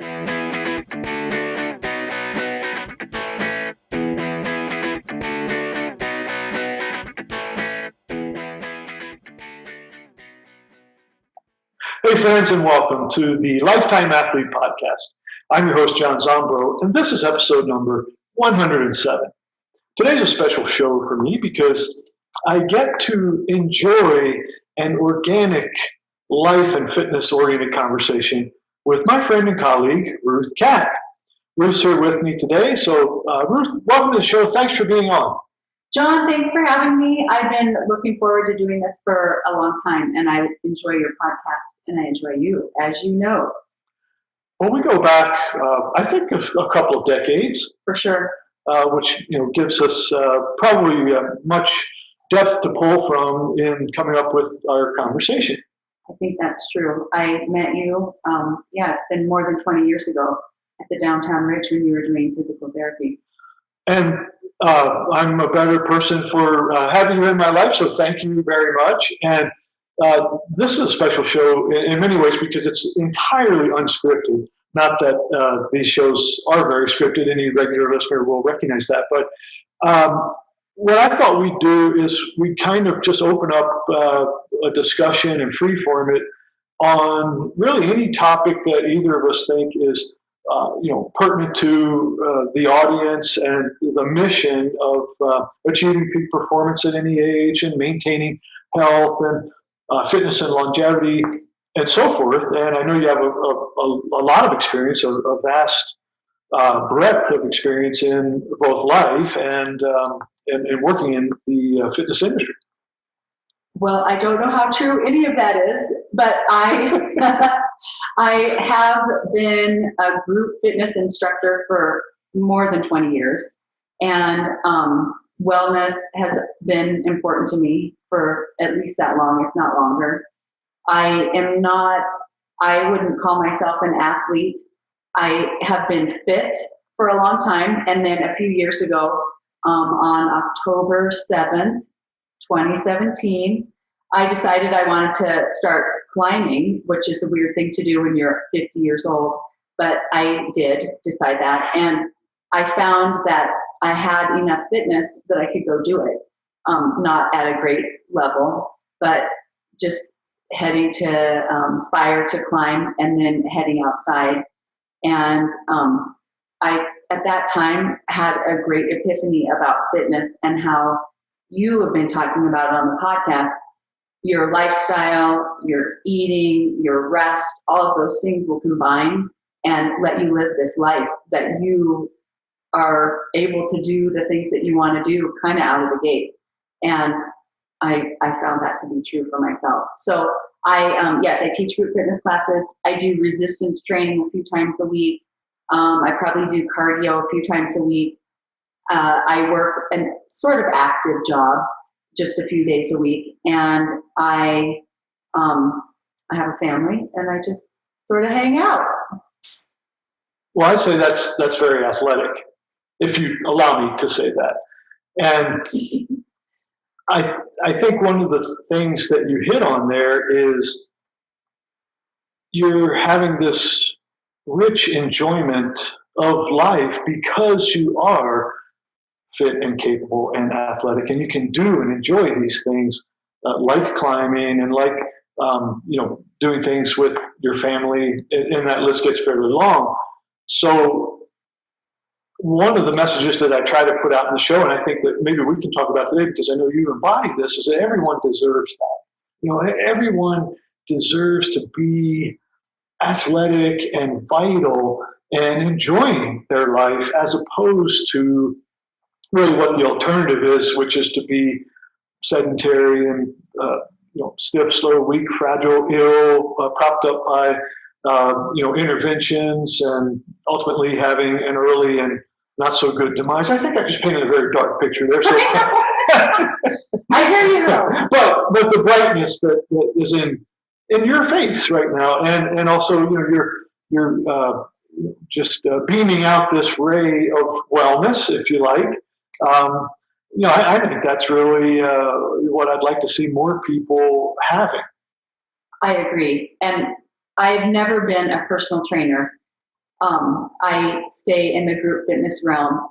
Hey friends, and welcome to the Lifetime Athlete Podcast. I'm your host, John Zombro, and this is episode number 107. Today's a special show for me because I get to enjoy an organic, life and fitness-oriented conversation with my friend and colleague, Ruth Kack. Ruth's here with me today, so Ruth, welcome to the show. Thanks for being on. John, thanks for having me. I've been looking forward to doing this for a long time, and I enjoy your podcast, and I enjoy you, as you know. Well, we go back, I think, a couple of decades. For sure. Which gives us probably much depth to pull from in coming up with our conversation. I think that's true. I met you, it's been more than 20 years ago at the Downtown Ridge when you were doing physical therapy. And I'm a better person for having you in my life, so thank you very much. And this is a special show in many ways because it's entirely unscripted. Not that these shows are very scripted. Any regular listener will recognize that. But what I thought we'd do is we kind of just open up a discussion and freeform it on really any topic that either of us think is pertinent to the audience and the mission of achieving peak performance at any age and maintaining health and fitness and longevity and so forth. And I know you have a lot of experience, a vast breadth of experience in both life and working in the fitness industry. Well, I don't know how true any of that is, but I have been a group fitness instructor for more than 20 years, and wellness has been important to me for at least that long, if not longer. I wouldn't call myself an athlete. I have been fit for a long time, and then a few years ago, on October 7th, 2017, I decided I wanted to start climbing, which is a weird thing to do when you're 50 years old, but I did decide that, and I found that I had enough fitness that I could go do it, not at a great level, but just heading to Spire to climb and then heading outside. And I, at that time, had a great epiphany about fitness and how you have been talking about it on the podcast. Your lifestyle, your eating, your rest, all of those things will combine and let you live this life that you are able to do the things that you want to do kind of out of the gate. And I found that to be true for myself. So I teach group fitness classes. I do resistance training a few times a week. I probably do cardio a few times a week. I work a sort of active job just a few days a week. And I have a family, and I just sort of hang out. Well, I'd say that's very athletic, if you allow me to say that. And I think one of the things that you hit on there is you're having this rich enjoyment of life because you are fit and capable and athletic, and you can do and enjoy these things like climbing and like doing things with your family, and that list gets fairly long. So one of the messages that I try to put out in the show, and I think that maybe we can talk about today because I know you embody this, is that everyone deserves that. Everyone deserves to be athletic and vital and enjoying their life, as opposed to really what the alternative is, which is to be sedentary and stiff, slow, weak, fragile, ill, propped up by interventions, and ultimately having an early and not so good demise. I think I just painted a very dark picture there. So I hear you though. But the brightness that is in your face right now, and also you're just beaming out this ray of wellness, if you like. I think that's really what I'd like to see more people having. I agree. And I've never been a personal trainer. I stay in the group fitness realm.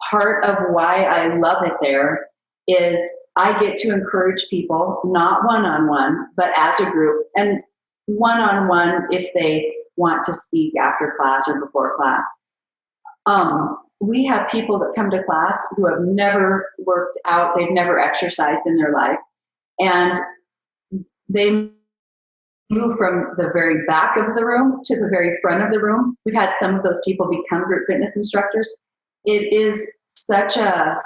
Part of why I love it there is I get to encourage people, not one-on-one, but as a group, and one-on-one if they want to speak after class or before class. We have people that come to class who have never worked out, they've never exercised in their life, and they move from the very back of the room to the very front of the room. We've had some of those people become group fitness instructors. It is such a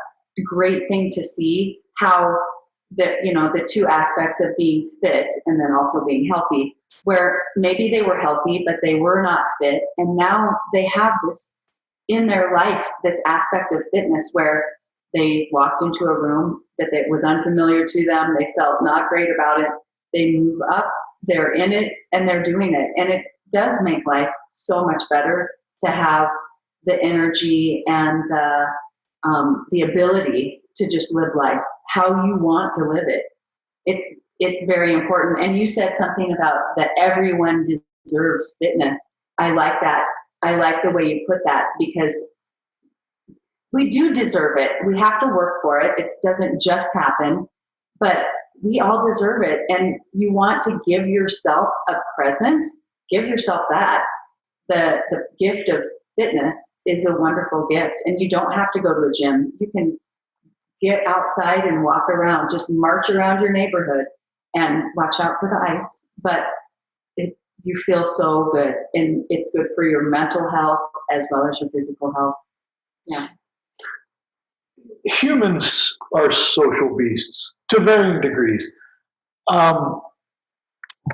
great thing to see how the two aspects of being fit and then also being healthy, where maybe they were healthy, but they were not fit. And now they have this in their life, this aspect of fitness where they walked into a room that it was unfamiliar to them. They felt not great about it. They move up, they're in it, and they're doing it. And it does make life so much better to have the energy and the ability to just live life how you want to live it. It's very important. And you said something about that everyone deserves fitness. I like that. I like the way you put that, because we do deserve it. We have to work for it. It doesn't just happen, but we all deserve it. And you want to give yourself a present, give yourself that. The gift of fitness is a wonderful gift, and you don't have to go to a gym. You can get outside and walk around, just march around your neighborhood and watch out for the ice. But you feel so good, and it's good for your mental health as well as your physical health. Yeah. Humans are social beasts to varying degrees.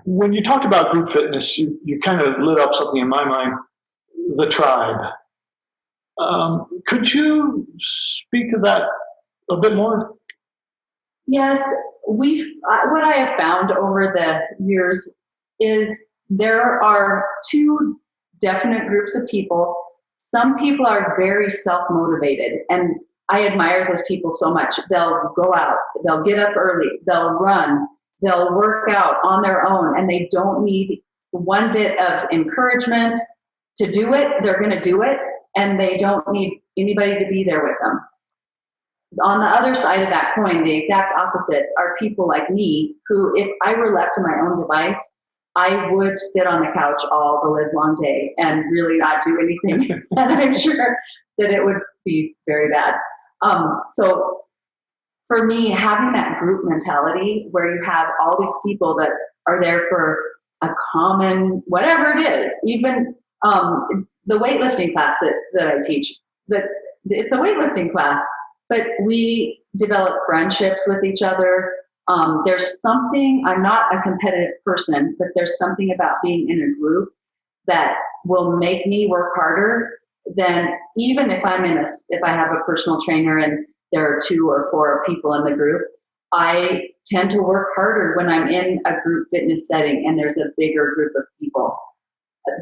When you talked about group fitness, you kind of lit up something in my mind, the tribe. Could you speak to that a bit more? Yes, what I have found over the years is there are two definite groups of people. Some people are very self-motivated, and I admire those people so much. They'll go out, they'll get up early, they'll run, they'll work out on their own, and they don't need one bit of encouragement to do it. They're going to do it, and they don't need anybody to be there with them. On the other side of that coin, the exact opposite, are people like me who, if I were left to my own device, I would sit on the couch all the live long day and really not do anything. And I'm sure that it would be very bad. So for me, having that group mentality where you have all these people that are there for a common, whatever it is, even the weightlifting class that I teach, it's a weightlifting class, but we develop friendships with each other. There's something, I'm not a competitive person, but there's something about being in a group that will make me work harder than even if if I have a personal trainer and there are 2 or 4 people in the group. I tend to work harder when I'm in a group fitness setting and there's a bigger group of people.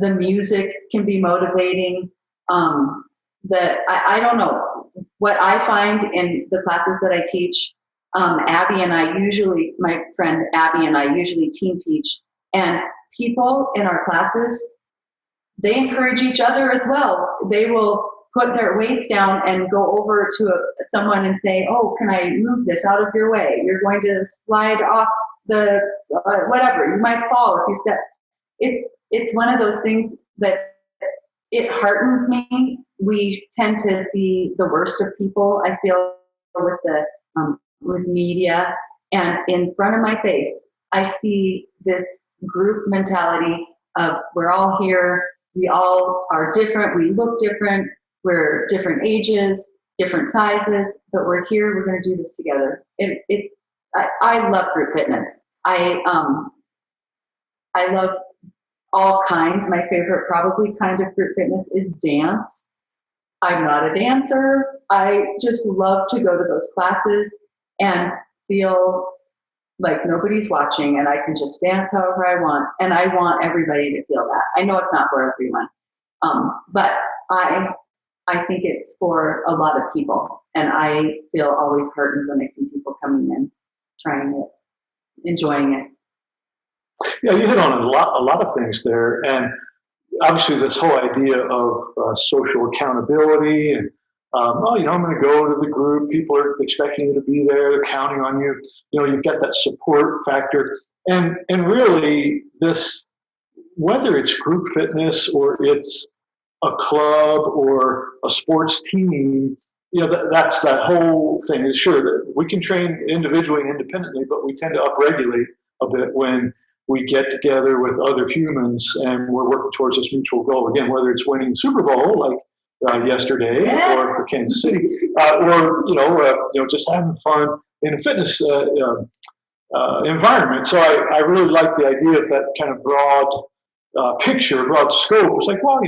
The music can be motivating. I don't know. What I find in the classes that I teach, Abby and I usually, my friend Abby and I usually team teach, and people in our classes, they encourage each other as well. They will put their weights down and go over to someone and say, oh, can I move this out of your way? You're going to slide off the, whatever, you might fall if you step. It's one of those things that it heartens me. We tend to see the worst of people, I feel, with media, and in front of my face, I see this group mentality of we're all here, we all are different, we look different, we're different ages, different sizes, but we're here, we're going to do this together. I love group fitness. I love all kinds. My favorite probably kind of group fitness is dance. I'm not a dancer. I just love to go to those classes and feel like nobody's watching and I can just dance however I want. And I want everybody to feel that. I know it's not for everyone, but I think it's for a lot of people. And I feel always heartened when I see people coming in, trying it, enjoying it. Yeah, you hit on a lot of things there. And obviously this whole idea of social accountability and oh, I'm going to go to the group. People are expecting you to be there. They're counting on you. You've got that support factor, and really this, whether it's group fitness or it's a club or a sports team, that's that whole thing. Sure, that we can train individually and independently, but we tend to upregulate a bit when we get together with other humans and we're working towards this mutual goal. Again, whether it's winning the Super Bowl, like yesterday, Yes. or for Kansas City, or just having fun in a fitness environment. So I really like the idea of that kind of broad picture, broad scope. It's like, well,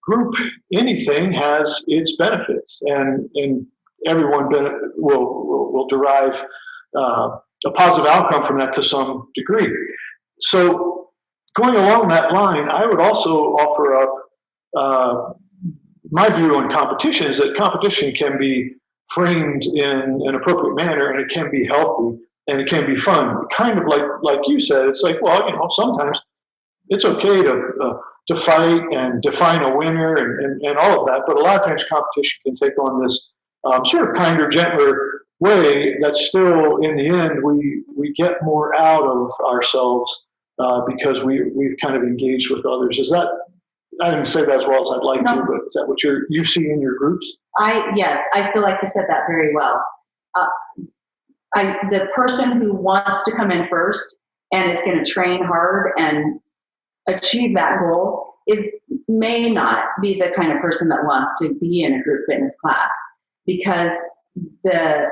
group anything has its benefits, and everyone will derive a positive outcome from that to some degree. So going along that line, I would also offer up my view on competition is that competition can be framed in an appropriate manner, and it can be healthy and it can be fun. Kind of like you said, it's like, well, sometimes it's okay to fight and define a winner and all of that, but a lot of times competition can take on this sort of kinder, gentler way that still, in the end, we get more out of ourselves because we've kind of engaged with others. Is that, I didn't say that as well as I'd like to, but is that what you see in your groups? Yes, I feel like you said that very well. The person who wants to come in first and is going to train hard and achieve that goal may not be the kind of person that wants to be in a group fitness class, because the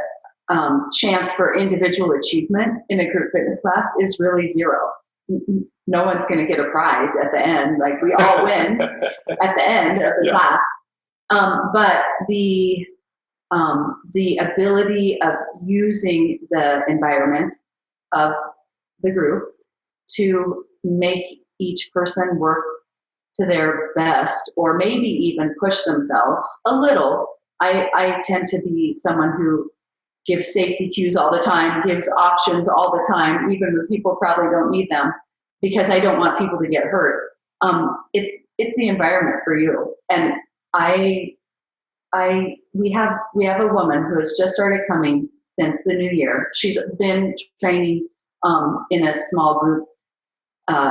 chance for individual achievement in a group fitness class is really zero. No one's going to get a prize at the end. Like, we all win at the end of the class. But the ability of using the environment of the group to make each person work to their best, or maybe even push themselves a little. I tend to be someone who gives safety cues all the time, gives options all the time, even when people probably don't need them, because I don't want people to get hurt. It's the environment for you. And we have a woman who has just started coming since the new year. She's been training in a small group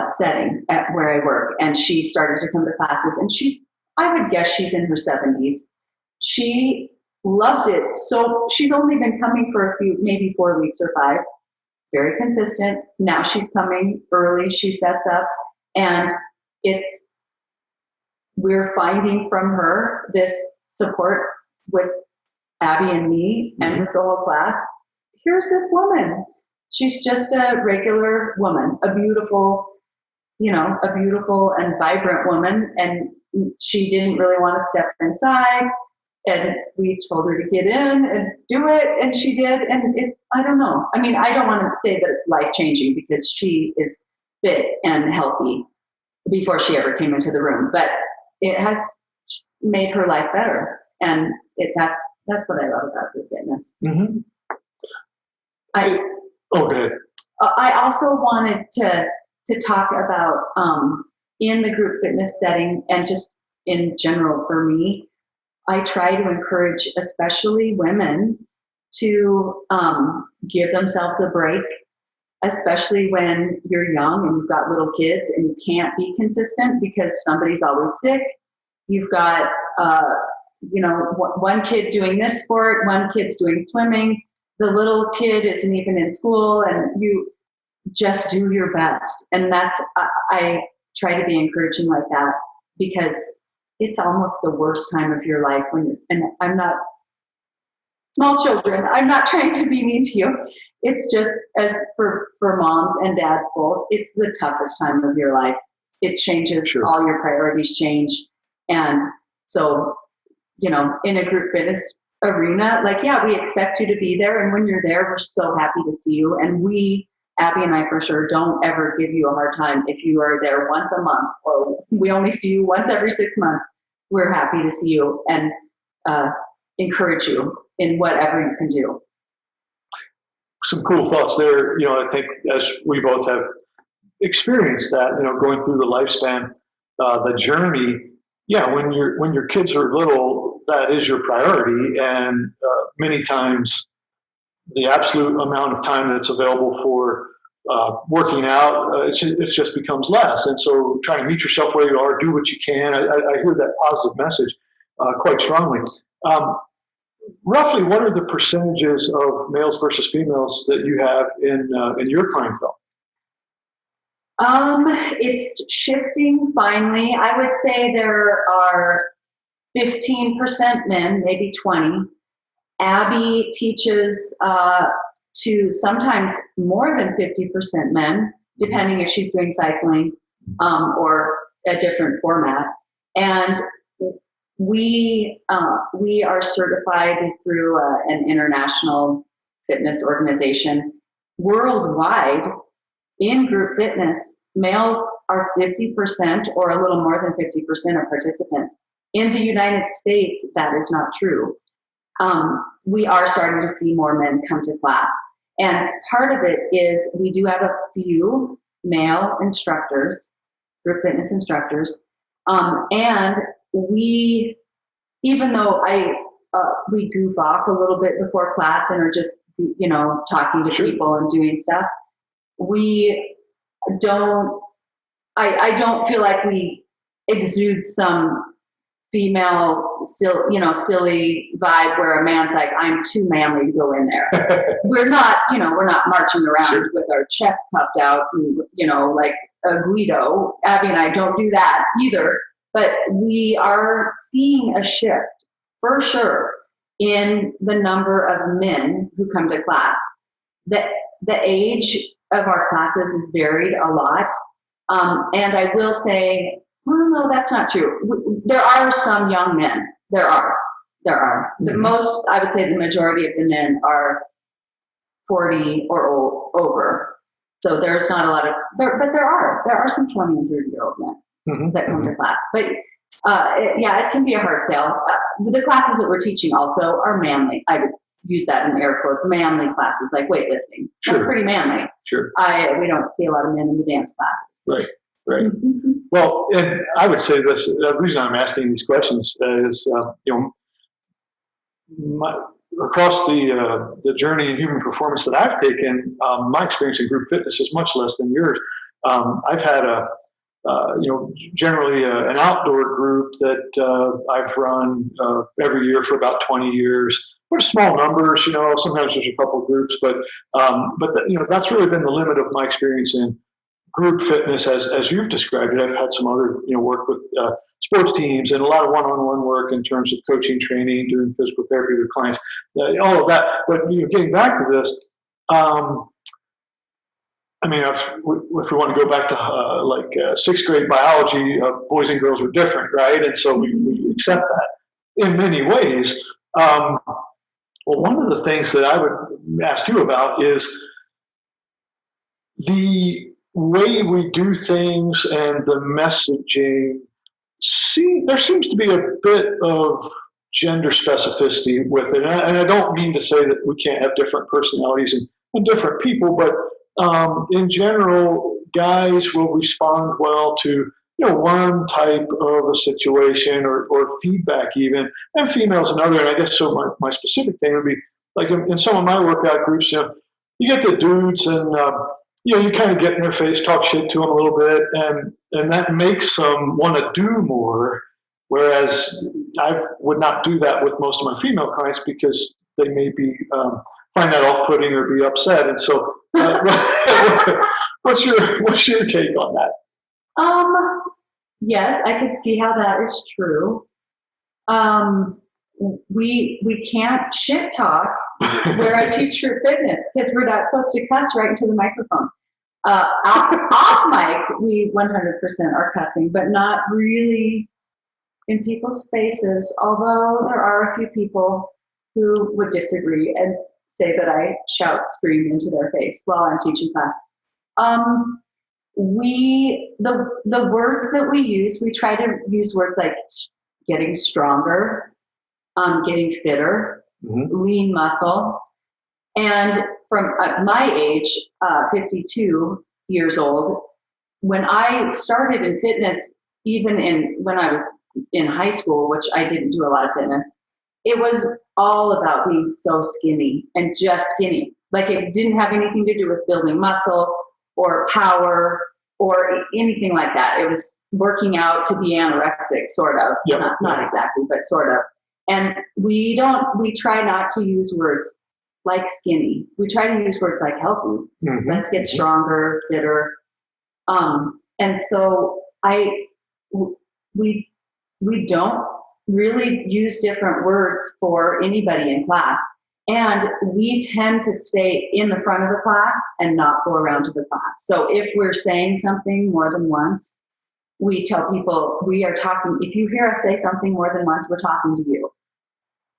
setting at where I work, and she started to come to classes, and I would guess she's in her 70s. She loves it. So she's only been coming for maybe 4 weeks or 5, very consistent. Now she's coming early, she sets up, and we're finding from her this support with Abby and me and with the whole class. Here's this woman. She's just a regular woman, a beautiful and vibrant woman. And she didn't really want to step inside. And we told her to get in and do it. And she did. And I don't know. I mean, I don't want to say that it's life-changing, because she is fit and healthy before she ever came into the room. But it has made her life better. And that's what I love about group fitness. Mm-hmm. Go ahead. I also wanted to talk about in the group fitness setting, and just in general for me, I try to encourage especially women to give themselves a break, especially when you're young and you've got little kids and you can't be consistent because somebody's always sick. You've got one kid doing this sport, one kid's doing swimming, the little kid isn't even in school, and you just do your best. And I try to be encouraging like that, because it's almost the worst time of your life and I'm not, small children, I'm not trying to be mean to you. It's just, as for moms and dads both, it's the toughest time of your life. It changes, sure. All your priorities change. And so, in a group fitness arena, we expect you to be there. And when you're there, we're so happy to see you. And Abby and I for sure don't ever give you a hard time if you are there once a month, or we only see you once every 6 months. We're happy to see you and encourage you in whatever you can do. Some cool thoughts there. I think as we both have experienced that, going through the lifespan the journey, yeah, when your kids are little, that is your priority, and many times the absolute amount of time that's available for working out, it just becomes less. And so trying to meet yourself where you are, do what you can. I hear that positive message quite strongly. Roughly, what are the percentages of males versus females that you have in your clientele? It's shifting finally. I would say there are 15% men, maybe 20. Abby teaches to sometimes more than 50% men, depending if she's doing cycling or a different format. And we are certified through an international fitness organization. Worldwide, in group fitness, males are 50% or a little more than 50% of participants. In the United States, that is not true. We are starting to see more men come to class. And part of it is we do have a few male instructors, group fitness instructors. And we, even though we goof off a little bit before class and are just, talking to people and doing stuff, we don't, I don't feel like we exude some female, silly vibe where a man's like, I'm too manly to go in there. We're not marching around with our chest puffed out, like a Guido. Abby and I don't do that either. But we are seeing a shift, for sure, in the number of men who come to class. The age of our classes is varied a lot. And I will say, well, no, that's not true. There are some young men. There are. The most, I would say the majority of the men are 40 or over. So there's not a lot of, but there are some 20 and 30-year-old men that come to class. But it can be a hard sell. The classes that we're teaching also are manly. I would use that in air quotes, manly classes, like weightlifting. Sure. That's pretty manly. Sure. We don't see a lot of men in the dance classes. Right. Well, and I would say this, the reason I'm asking these questions is, across the journey in human performance that I've taken, my experience in group fitness is much less than yours. I've had generally an outdoor group that I've run every year for about 20 years. We're small numbers, sometimes there's a couple of groups, but that's really been the limit of my experience in group fitness as you've described it. I've had some other, work with sports teams and a lot of one-on-one work in terms of coaching, training, doing physical therapy with clients, all of that. But getting back to this, if we want to go back to sixth grade biology, boys and girls are different, right? And so we accept that in many ways. Well, one of the things that I would ask you about is the way we do things and the messaging. There seems to be a bit of gender specificity with it. And I don't mean to say that we can't have different personalities and different people, but in general, guys will respond well to one type of a situation or feedback even, and females another. And I guess so my specific thing would be like in some of my workout groups, you get the dudes and you kind of get in their face, talk shit to them a little bit, and that makes them want to do more. Whereas I would not do that with most of my female clients because they may be find that off-putting or be upset. And so, what's your take on that? Yes, I could see how that is true. We can't shit talk where I teach group fitness because we're not supposed to cuss right into the microphone. Off mic, we 100% are cussing, but not really in people's faces, although there are a few people who would disagree and say that I shout, scream into their face while I'm teaching class. The words that we use, we try to use words like getting stronger, getting fitter, lean muscle. And from my age, 52 years old, when I started in fitness, even when I was in high school, which I didn't do a lot of fitness, it was all about being so skinny and just skinny. Like it didn't have anything to do with building muscle or power or anything like that. It was working out to be anorexic, sort of. Yep. Not exactly, but sort of. And we try not to use words like skinny. We try to use words like healthy. Mm-hmm. Let's get stronger, fitter. And so we don't really use different words for anybody in class. And we tend to stay in the front of the class and not go around to the class. So if we're saying something more than once, we tell people we are talking. If you hear us say something more than once, we're talking to you,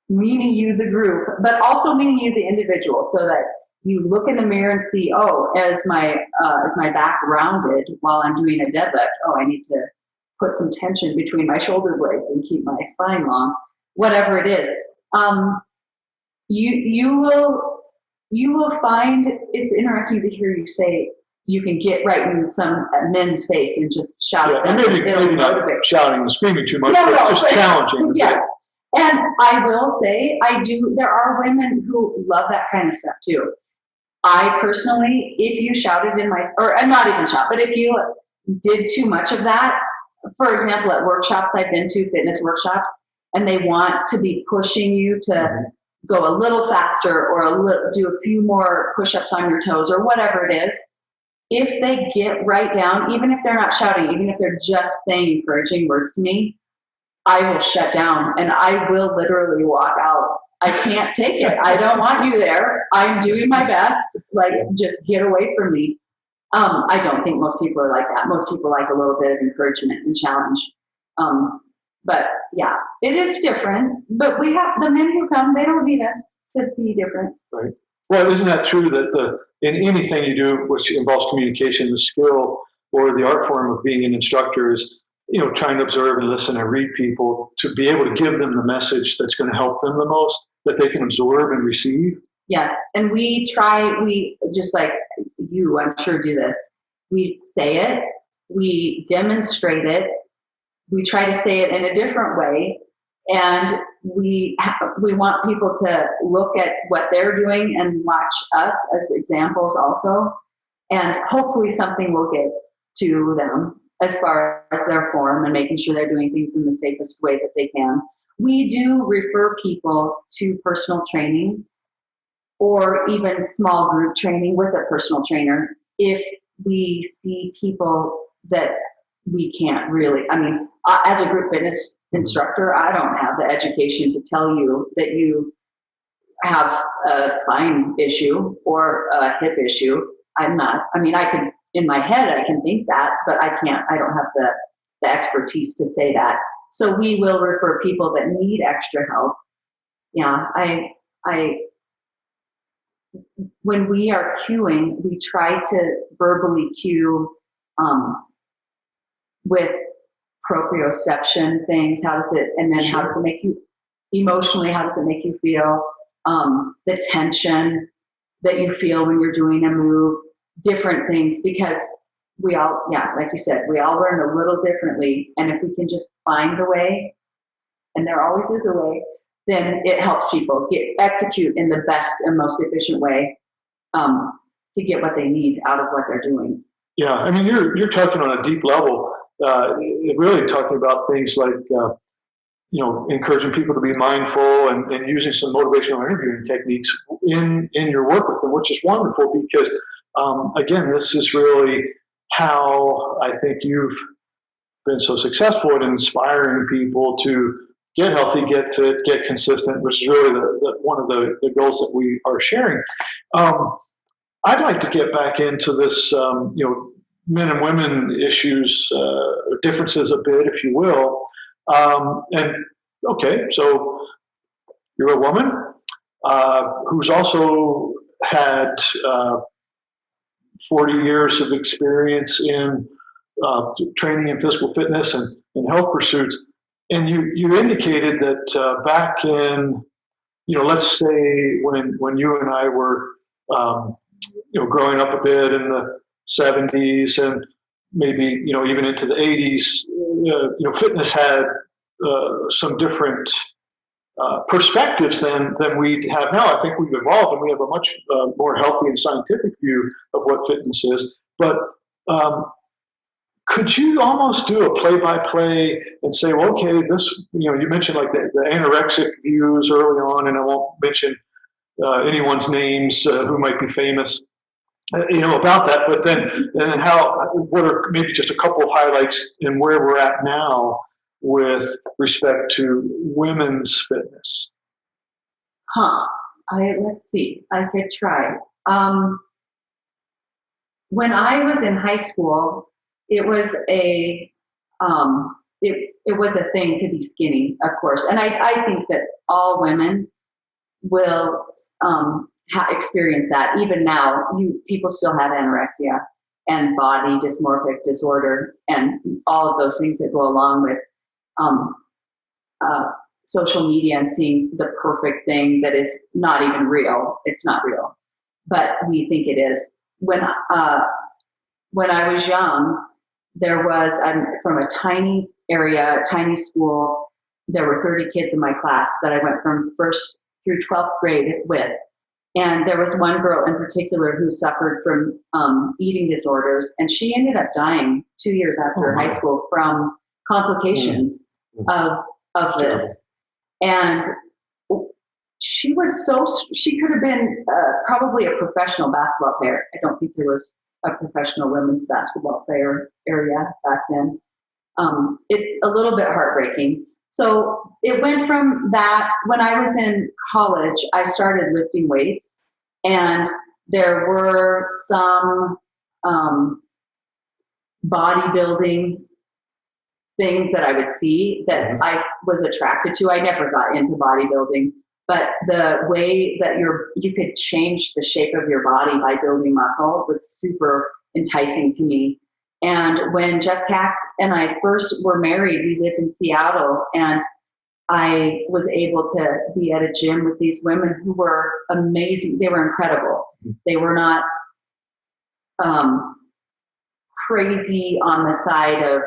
meaning you, the group, but also meaning you, the individual, so that you look in the mirror and see, oh, as my back rounded while I'm doing a deadlift, oh, I need to put some tension between my shoulder blades and keep my spine long, whatever it is. You will find it's interesting to hear you say you can get right in some men's face and just shout at them. Maybe not shouting and screaming too much, but just challenging. Yes. And I will say, there are women who love that kind of stuff too. I personally, if you shouted or not even shout, but if you did too much of that, for example, at workshops I've been to, fitness workshops, and they want to be pushing you to go a little faster or do a few more push-ups on your toes or whatever it is, if they get right down, even if they're not shouting, even if they're just saying encouraging words to me, I will shut down and I will literally walk out. I can't take it. I don't want you there. I'm doing my best. Like, just get away from me. I don't think most people are like that. Most people like a little bit of encouragement and challenge. But yeah, it is different. But we have the men who come, they don't need us to be different. Right. Well, isn't that true that in anything you do which involves communication, the skill or the art form of being an instructor is, trying to observe and listen and read people to be able to give them the message that's going to help them the most, that they can absorb and receive? Yes. And we just like you, I'm sure, do this. We say it, we demonstrate it, we try to say it in a different way, and we want people to look at what they're doing and watch us as examples also, and hopefully something will get to them as far as their form and making sure they're doing things in the safest way that they can. We do refer people to personal training or even small group training with a personal trainer if we see people that we can't really, as a group fitness instructor, I don't have the education to tell you that you have a spine issue or a hip issue. I could, in my head, I can think that, but I don't have the expertise to say that. So we will refer people that need extra help. Yeah, when we are cueing, we try to verbally cue with proprioception things. How does it make you emotionally? How does it make you feel? The tension that you feel when you're doing a move, different things, because we all, like you said, we all learn a little differently. And if we can just find a way, and there always is a way, then it helps people execute in the best and most efficient way to get what they need out of what they're doing. Yeah, you're talking on a deep level, really talking about things like, encouraging people to be mindful and using some motivational interviewing techniques in your work with them, which is wonderful because, again, this is really how I think you've been so successful at inspiring people to get healthy, get fit, get consistent, which is really one of the goals that we are sharing. I'd like to get back into this, men and women issues, or differences a bit, if you will. So you're a woman who's also had 40 years of experience in training in physical fitness and health pursuits. And you indicated that back in, let's say when you and I were, growing up a bit in the 70s and maybe, even into the 80s, fitness had some different perspectives than we have now. I think we've evolved and we have a much more healthy and scientific view of what fitness is. But could you almost do a play-by-play and say, well, okay, this, you mentioned like the anorexic views early on, and I won't mention anyone's names who might be famous, about that. But then what are maybe just a couple of highlights in where we're at now with respect to women's fitness? Let's see. I could try. When I was in high school, it was it was a thing to be skinny, of course, and I think that all women will experience that. Even now, people still have anorexia and body dysmorphic disorder and all of those things that go along with social media and seeing the perfect thing that is not even real. It's not real, but we think it is. When I was young, I'm from a tiny area, tiny school. There were 30 kids in my class that I went from first through 12th grade with. And there was one girl in particular who suffered from eating disorders, and she ended up dying 2 years after high school from complications of this. And she could have been probably a professional basketball player. I don't think there was a professional women's basketball player area back then. It's a little bit heartbreaking. So it went from that. When I was in college, I started lifting weights, and there were some bodybuilding things that I would see that I was attracted to. I never got into bodybuilding, but the way that you could change the shape of your body by building muscle was super enticing to me. And when Jeff Kack and I first were married, we lived in Seattle, and I was able to be at a gym with these women who were amazing. They were incredible. They were not crazy on the side of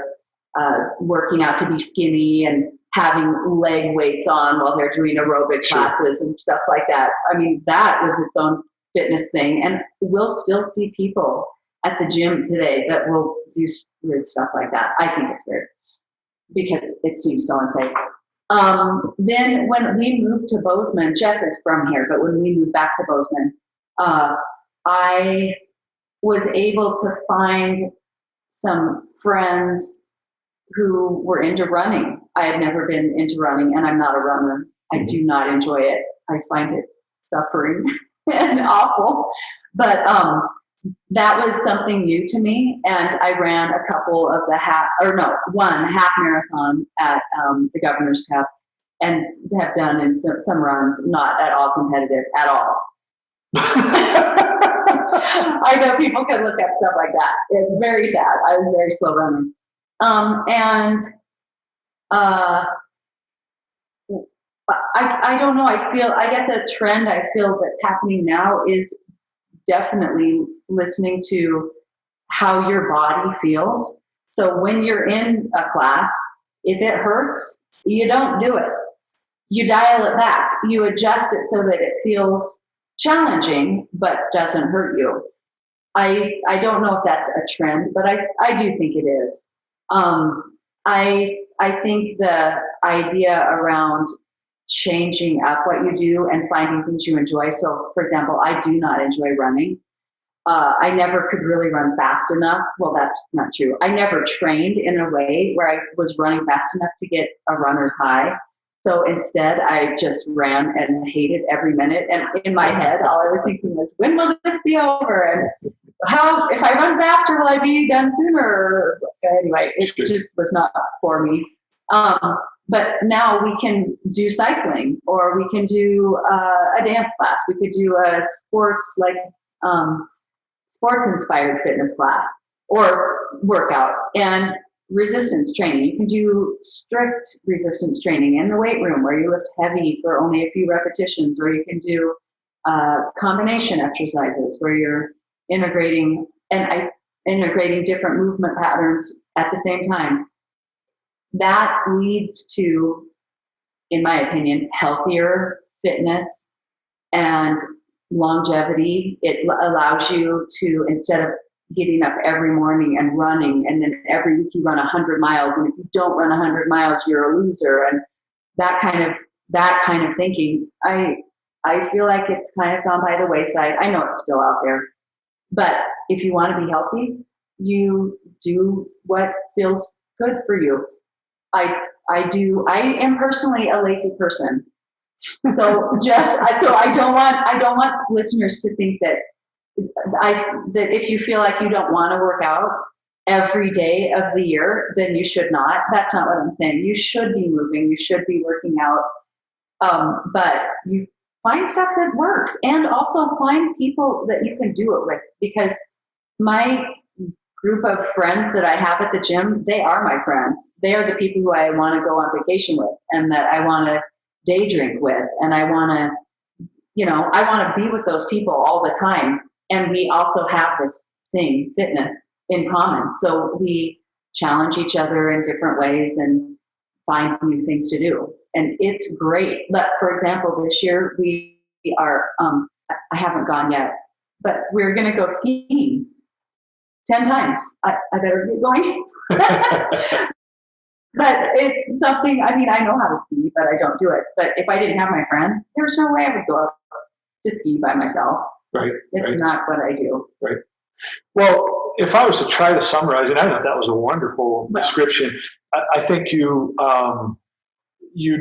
working out to be skinny and having leg weights on while they're doing aerobic classes and stuff like that. I mean, that was its own fitness thing. And we'll still see people at the gym today that will do weird stuff like that. I think it's weird because it seems so unsafe. Then when we moved to Bozeman, Jeff is from here, but when we moved back to Bozeman, I was able to find some friends who were into running. I had never been into running, and I'm not a runner. I do not enjoy it. I find it suffering and awful. But that was something new to me, and I ran a couple of one half marathon at the Governor's Cup, and have done in some runs, not at all competitive at all. I know people can look up stuff like that. It's very sad. I was very slow running. I don't know. I guess a trend I feel that's happening now is definitely listening to how your body feels. So when you're in a class, if it hurts, you don't do it. You dial it back. You adjust it so that it feels challenging, but doesn't hurt you. I don't know if that's a trend, but I do think it is. I think the idea around changing up what you do and finding things you enjoy. So, for example, I do not enjoy running. I never could really run fast enough. Well, that's not true. I never trained in a way where I was running fast enough to get a runner's high. So instead, I just ran and hated every minute. And in my head, all I was thinking was, when will this be over? And if I run faster, will I be done sooner? Anyway, it just was not for me. But now we can do cycling, or we can do a dance class. We could do a sports-inspired fitness class or workout and resistance training. You can do strict resistance training in the weight room where you lift heavy for only a few repetitions, or you can do combination exercises where you're integrating different movement patterns at the same time. that leads to, in my opinion, healthier fitness and longevity. It allows you to, instead of getting up every morning and running, and then every week you run 100 miles, and if you don't run 100 miles, you're a loser, and that kind of thinking, I feel like it's kind of gone by the wayside. I know it's still out there, but if you want to be healthy, you do what feels good for you. I am personally a lazy person. So I don't want listeners to think that if you feel like you don't want to work out every day of the year, then you should not. That's not what I'm saying. You should be moving. You should be working out. But you find stuff that works, and also find people that you can do it with, because my group of friends that I have at the gym, they are my friends. They are the people who I want to go on vacation with, and that I want to day drink with, and I want to be with those people all the time. And we also have this thing, fitness, in common. So we challenge each other in different ways and find new things to do. And it's great. But for example, this year we are, I haven't gone yet, but we're going to go skiing 10 times. I better get going. But it's something, I mean, I know how to ski, but I don't do it. But if I didn't have my friends, there's no way I would go out to ski by myself. Right. It's not what I do. Right. Well, if I was to try to summarize it, I know that was a wonderful description. I think you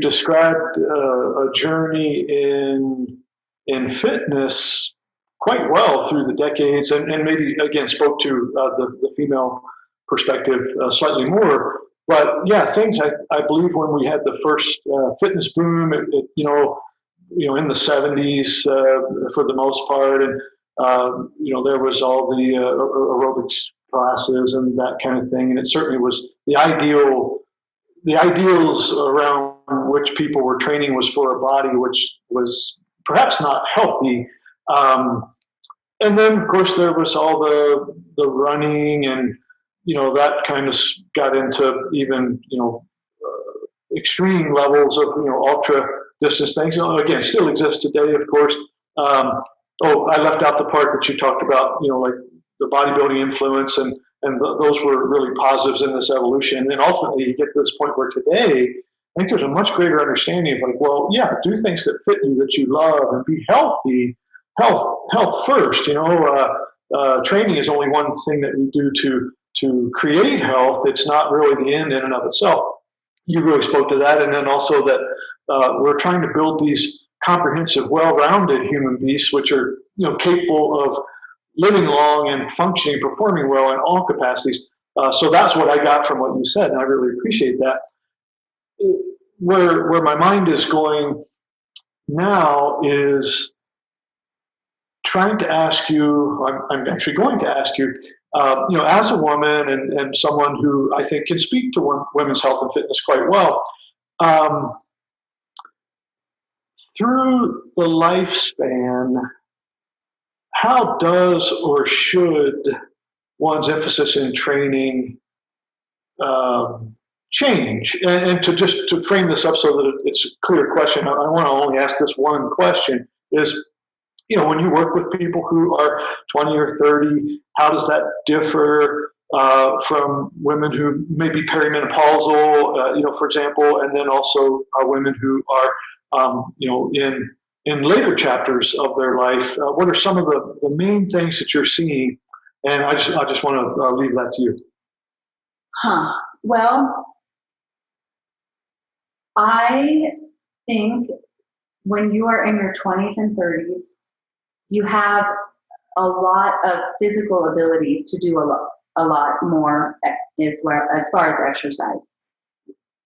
described a journey in fitness quite well through the decades, and maybe again spoke to the female perspective slightly more. But yeah, things I believe when we had the first fitness boom, in the 70s for the most part, and there was all the aerobics classes and that kind of thing, and it certainly was the ideals around which people were training was for a body which was perhaps not healthy. And then, of course, there was all the running, and that kind of got into even extreme levels of ultra distance things. Again, still exists today, of course. I left out the part that you talked about, like the bodybuilding influence, and those were really positives in this evolution. And then ultimately, you get to this point where today, I think there's a much greater understanding of like, well, yeah, do things that fit you, that you love, and be healthy. Health first. Training is only one thing that we do to create health. It's not really the end in and of itself. You really spoke to that, and then also that we're trying to build these comprehensive, well-rounded human beings, which are capable of living long and functioning, performing well in all capacities. So that's what I got from what you said, and I really appreciate that. Where my mind is going now is trying to ask you. I'm actually going to ask you. As a woman and someone who I think can speak to women's health and fitness quite well, through the lifespan, how does or should one's emphasis in training change? And to frame this up so that it's a clear question, I want to only ask this one question: is when you work with people who are 20 or 30, how does that differ from women who may be perimenopausal, for example, and then also women who are, in later chapters of their life? What are some of the main things that you're seeing? And I just want to leave that to you. Well, I think when you are in your 20s and 30s, you have a lot of physical ability to do a lot more as far as exercise.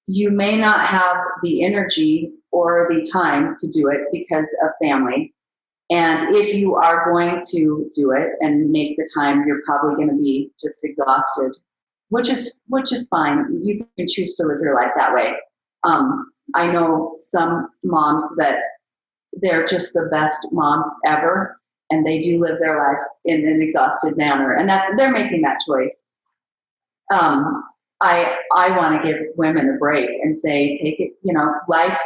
You may not have the energy or the time to do it because of family. And if you are going to do it and make the time, you're probably going to be just exhausted, which is fine. You can choose to live your life that way. I know some moms that they're just the best moms ever, and they do live their lives in an exhausted manner, and that they're making that choice. I want to give women a break and say, take it, life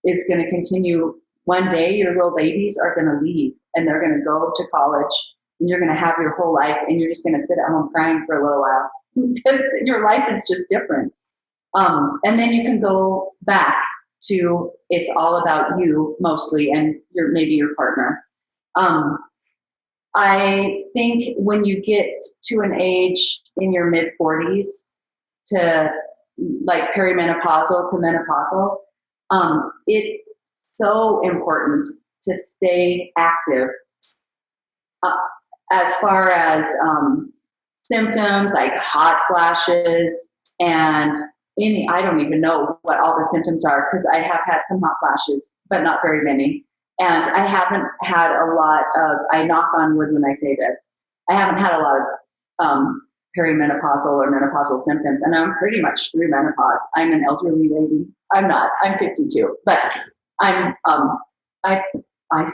is going to continue. One day your little babies are going to leave and they're going to go to college and you're going to have your whole life and you're just going to sit at home crying for a little while because your life is just different. And then you can go back to it's all about you mostly and maybe your partner. I think when you get to an age in your mid 40s to like perimenopausal to menopausal, it's so important to stay active as far as symptoms like hot flashes and I don't even know what all the symptoms are because I have had some hot flashes, but not very many. And I haven't had a lot of, I knock on wood when I say this, I haven't had a lot of perimenopausal or menopausal symptoms. And I'm pretty much through menopause. I'm an elderly lady. I'm not, I'm 52, but I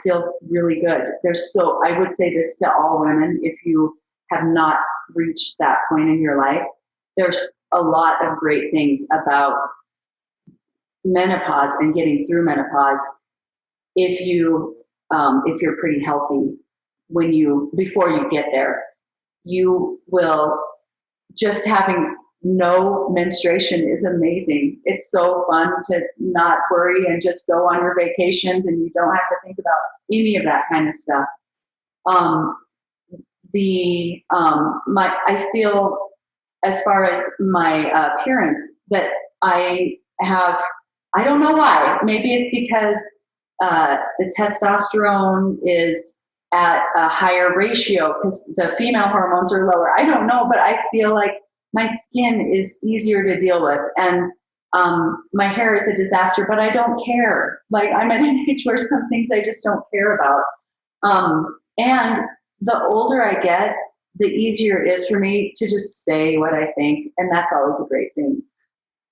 feel really good. I would say this to all women, if you have not reached that point in your life, there's a lot of great things about menopause and getting through menopause if you're pretty healthy before you get there. You will, just having no menstruation is amazing. It's so fun to not worry and just go on your vacations and you don't have to think about any of that kind of stuff. I feel as far as my appearance that I don't know why. Maybe it's because the testosterone is at a higher ratio because the female hormones are lower. I don't know, but I feel like my skin is easier to deal with. And my hair is a disaster, but I don't care. Like I'm at an age where some things I just don't care about. And the older I get, the easier it is for me to just say what I think. And that's always a great thing.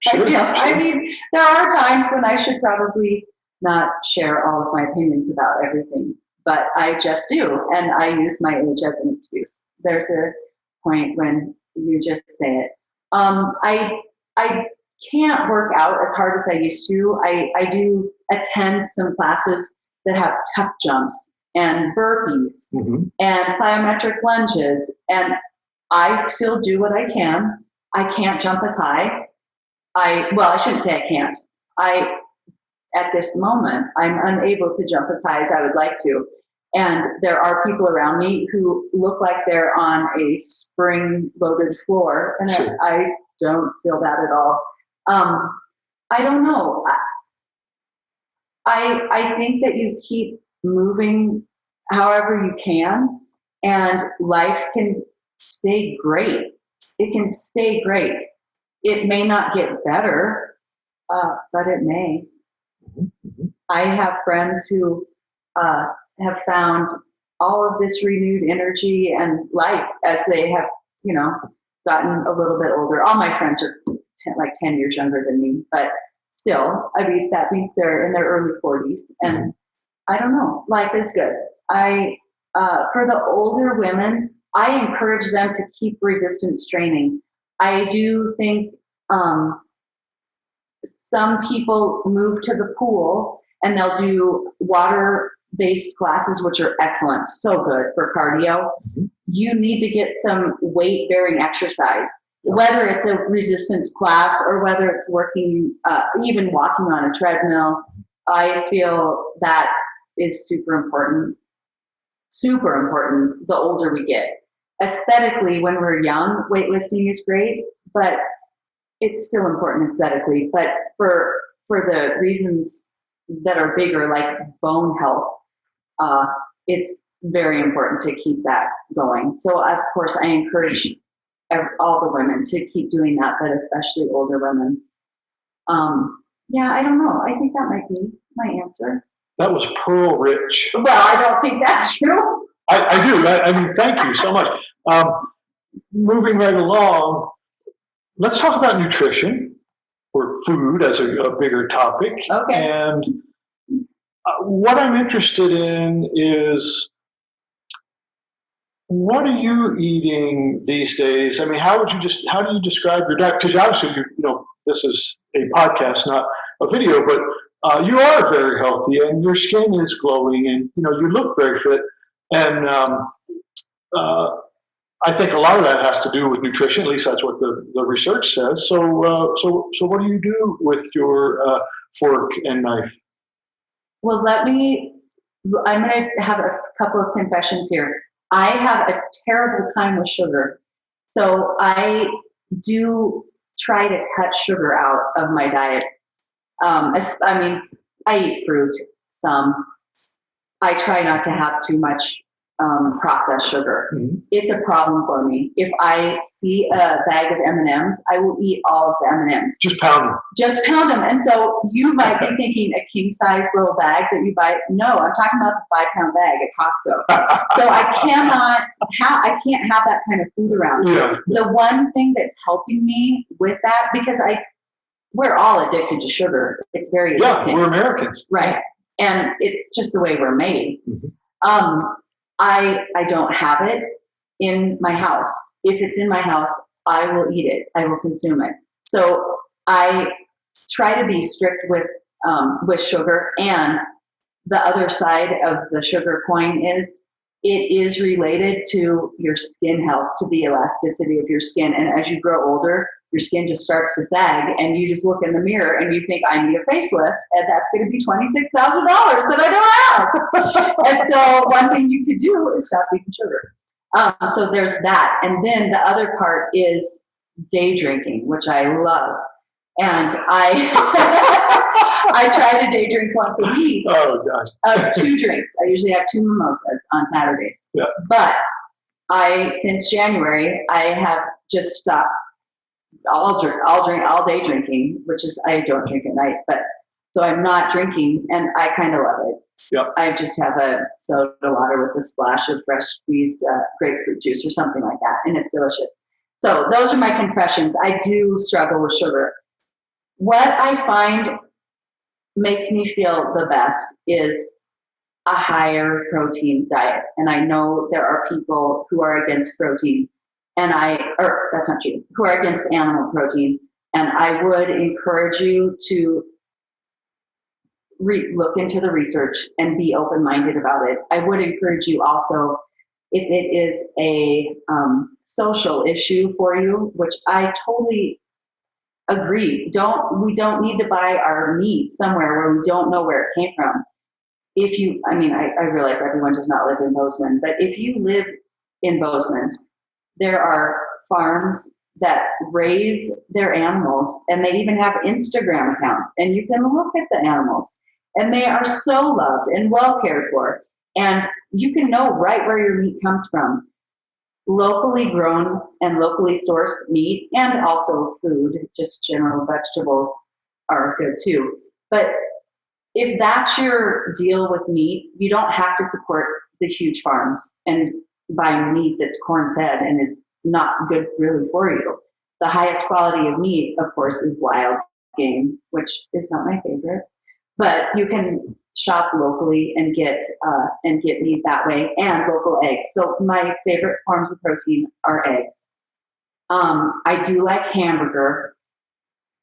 Sure, I mean, there are times when I should probably not share all of my opinions about everything, but I just do. And I use my age as an excuse. There's a point when you just say it. I can't work out as hard as I used to. I do attend some classes that have tuck jumps and burpees and plyometric lunges. And I still do what I can. I can't jump as high. I shouldn't say I can't. At this moment, I'm unable to jump as high as I would like to. And there are people around me who look like they're on a spring-loaded floor, and sure. I don't feel that at all. I don't know. I think that you keep moving however you can, and life can stay great. It can stay great. It may not get better, but it may. I have friends who have found all of this renewed energy and life as they have, gotten a little bit older. All my friends are 10 years younger than me, but still, I mean, that means they're in their early 40s. And I don't know, life is good. For the older women, I encourage them to keep resistance training. I do think some people move to the pool and they'll do water-based classes, which are excellent, so good for cardio. You need to get some weight-bearing exercise, whether it's a resistance class or whether it's working, even walking on a treadmill. I feel that is super important the older we get. Aesthetically, when we're young, weightlifting is great, but it's still important aesthetically. But for the reasons that are bigger, like bone health, it's very important to keep that going. So of course, I encourage all the women to keep doing that, but especially older women. Yeah, I don't know. I think that might be my answer. That was pearl rich. Well, I don't think that's true. I do. I mean, thank you so much. Moving right along, let's talk about nutrition or food as a bigger topic. Okay. And what I'm interested in is What are you eating these days? I mean, how do you describe your diet? Because obviously, this is a podcast, not a video, but you are very healthy and your skin is glowing and, you look very fit. And uh, I think a lot of that has to do with nutrition. At least that's what the research says. So what do you do with your fork and knife? Well, I'm going to have a couple of confessions here. I have a terrible time with sugar. So I do try to cut sugar out of my diet. I mean, I eat fruit some. I try not to have too much processed sugar. Mm-hmm. It's a problem for me. If I see a bag of M&Ms, I will eat all of the M&Ms. Just pound them. Just pound them. And so you might be thinking a king size little bag that you buy. No, I'm talking about the 5-pound bag at Costco. So I can't have that kind of food around. Yeah. The one thing that's helping me with that, because we're all addicted to sugar. It's very addicting. Yeah, we're Americans. Right. And it's just the way we're made. Mm-hmm. I don't have it in my house. If it's in my house, I will eat it. I will consume it. So I try to be strict with sugar. And the other side of the sugar coin is it is related to your skin health, to the elasticity of your skin. And as you grow older, your skin just starts to sag, and you just look in the mirror and you think, I need a facelift, and that's going to be $26,000 that I don't have. And so one thing you could do is stop eating sugar. So there's that. And then the other part is day drinking, which I love. And I try to day drink once a week. Oh, gosh. 2 drinks. I usually have 2 mimosas on Saturdays. Yeah. But since January, I have just stopped all day drinking, which is, I don't drink at night, but so I'm not drinking, and I kind of love it. Yeah. I just have a soda water with a splash of fresh squeezed grapefruit juice or something like that, and it's delicious. So those are my confessions. I do struggle with sugar. What I find makes me feel the best is a higher protein diet. And I know there are people who are against protein, that's not true, who are against animal protein. And I would encourage you to look into the research and be open-minded about it. I would encourage you also, if it is a social issue for you, which I totally agree. We don't need to buy our meat somewhere where we don't know where it came from. I realize everyone does not live in Bozeman, but if you live in Bozeman, there are farms that raise their animals, and they even have Instagram accounts, and you can look at the animals, and they are so loved and well cared for, and you can know right where your meat comes from. Locally grown and locally sourced meat, and also food, just general vegetables, are good too. But if that's your deal with meat, you don't have to support the huge farms and buy meat that's corn fed and is not good really for you. The highest quality of meat, of course, is wild game, which is not my favorite. But you can shop locally and get meat that way, and local eggs. So my favorite forms of protein are eggs. I do like hamburger.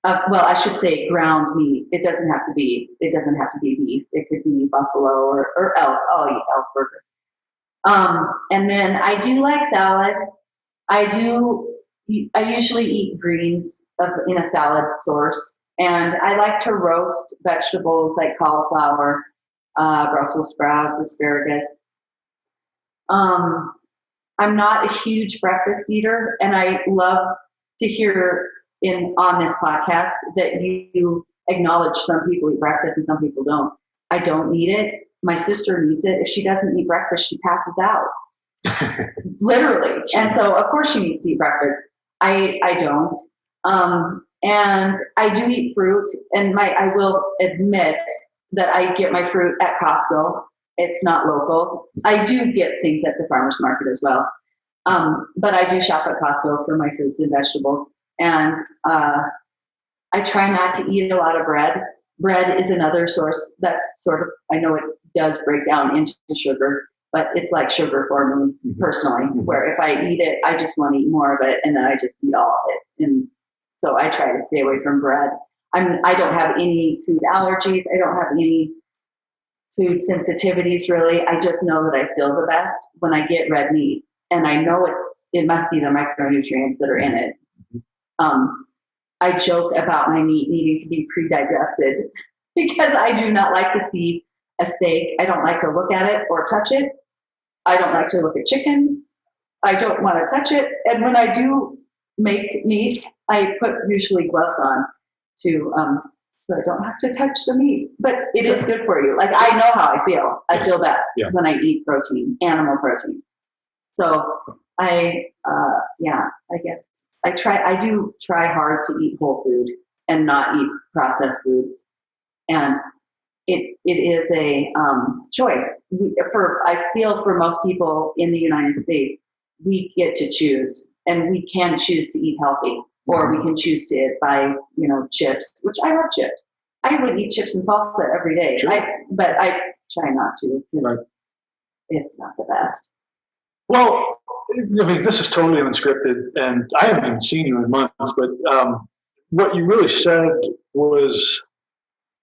I should say ground meat. It doesn't have to be beef. It could be buffalo or elk. I'll eat elk burger. And then I do like salad. I usually eat greens in a salad source. And I like to roast vegetables like cauliflower, Brussels sprouts, asparagus. I'm not a huge breakfast eater, and I love to hear on this podcast that you acknowledge some people eat breakfast and some people don't. I don't need it. My sister needs it. If she doesn't eat breakfast, she passes out. Literally. And so, of course, she needs to eat breakfast. I don't. And I do eat fruit, and I will admit that I get my fruit at Costco. It's not local. I do get things at the farmer's market as well. But I do shop at Costco for my fruits and vegetables. And I try not to eat a lot of bread. Bread is another source that's I know it does break down into sugar, but it's like sugar for me personally, where if I eat it, I just want to eat more of it, and then I just eat all of it. And so I try to stay away from bread. I don't have any food allergies. I don't have any food sensitivities really. I just know that I feel the best when I get red meat, and I know it must be the micronutrients that are in it. I joke about my meat needing to be pre-digested because I do not like to see a steak. I don't like to look at it or touch it. I don't like to look at chicken. I don't want to touch it. And when I do make meat, I put usually gloves on to so I don't have to touch the meat. But it is good for you. Like, I know how I feel. I feel best when I eat protein, animal protein. So I guess I do try hard to eat whole food and not eat processed food. And it is a choice. I feel for most people in the United States, we get to choose, and we can choose to eat healthy, or we can choose to buy, chips, which I love chips. I would eat chips and salsa every day, sure. but I try not to. Right. It's not the best. Well, I mean, this is totally unscripted, and I haven't even seen you in months, but what you really said was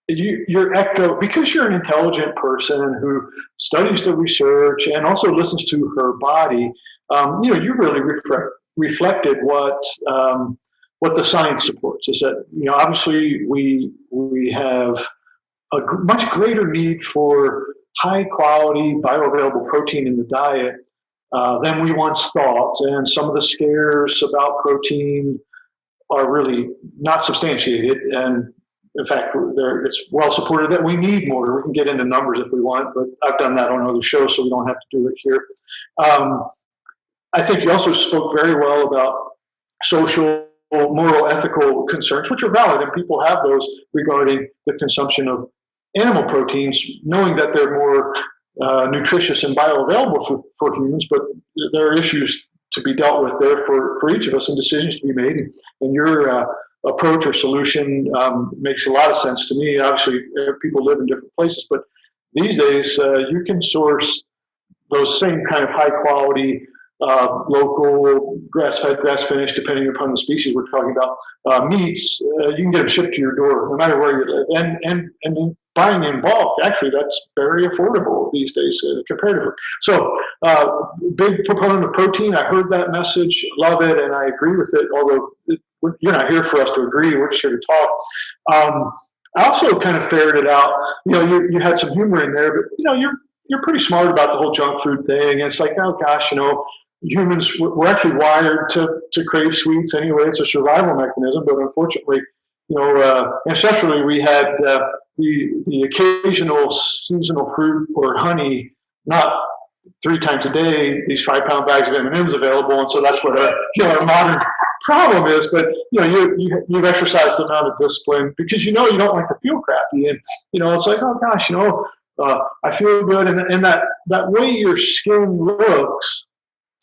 your echo, because you're an intelligent person who studies the research and also listens to her body. You really reflected what the science supports. Is that obviously we have a much greater need for high quality bioavailable protein in the diet than we once thought, and some of the scares about protein are really not substantiated. And in fact, it's well supported that we need more. We can get into numbers if we want, but I've done that on other shows, so we don't have to do it here. I think you also spoke very well about social, moral, ethical concerns, which are valid, and people have those regarding the consumption of animal proteins, knowing that they're more nutritious and bioavailable for humans, but there are issues to be dealt with there for each of us, and decisions to be made. And your approach or solution makes a lot of sense to me. Obviously, people live in different places, but these days you can source those same kind of high quality, local, grass-fed, grass-finished, depending upon the species we're talking about, meats. You can get them shipped to your door, no matter where you live. And buying in bulk, actually, that's very affordable these days comparatively. So, big proponent of protein. I heard that message, love it, and I agree with it. Although you're not here for us to agree, we're just here to talk. I also kind of ferreted out. You had some humor in there, but you're pretty smart about the whole junk food thing. And it's like, oh gosh, humans, we're actually wired to crave sweets anyway. It's a survival mechanism, but unfortunately, ancestrally we had the occasional seasonal fruit or honey, not 3 times a day, these 5-pound bags of M&Ms available, and so that's what our modern problem is. But you've exercised the amount of discipline because you don't like to feel crappy, and it's like, oh gosh, I feel good, and that way your skin looks,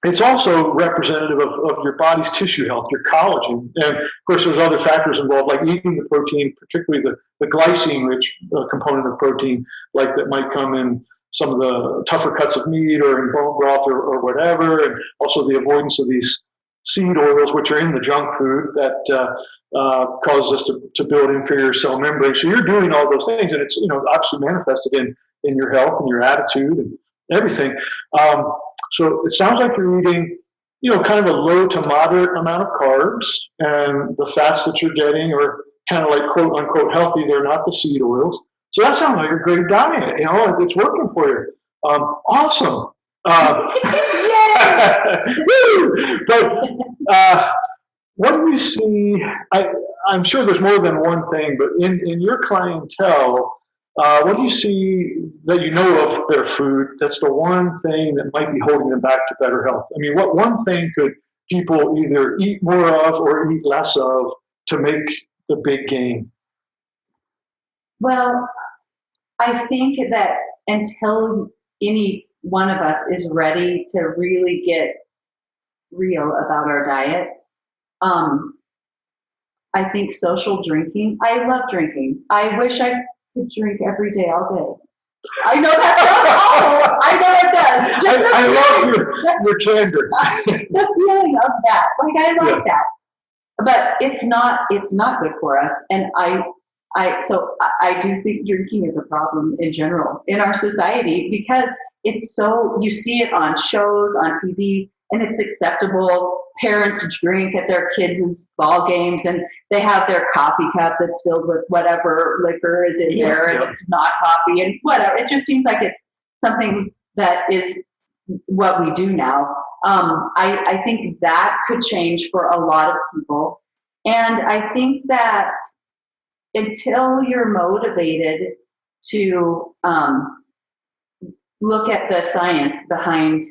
it's also representative of your body's tissue health, your collagen. And of course, there's other factors involved, like eating the protein, particularly the glycine-rich component of protein, like that might come in some of the tougher cuts of meat or in bone broth or whatever, and also the avoidance of these seed oils, which are in the junk food that causes us to build inferior cell membrane. So you're doing all those things, and it's obviously manifested in your health and your attitude and everything. So it sounds like you're eating, kind of a low to moderate amount of carbs, and the fats that you're getting are kind of like quote unquote healthy. They're not the seed oils. So that sounds like a great diet. It's working for you. Awesome. But what do you see? I'm sure there's more than one thing, but in your clientele, what do you see that of their food that's the one thing that might be holding them back to better health? I mean, what one thing could people either eat more of or eat less of to make the big gain? Well, I think that until any one of us is ready to really get real about our diet, I think social drinking, I love drinking. I wish I could drink every day, all day. I know that sounds awful. I know it does. I love your candor. The feeling of that, like I like that, but it's not good for us. And I do think drinking is a problem in general in our society because it's so, you see it on shows, on TV, and it's acceptable. Parents drink at their kids' ball games and they have their coffee cup that's filled with whatever liquor is in there and it's not coffee and whatever. It just seems like it's something that is what we do now. I think that could change for a lot of people. And I think that until you're motivated to look at the science behind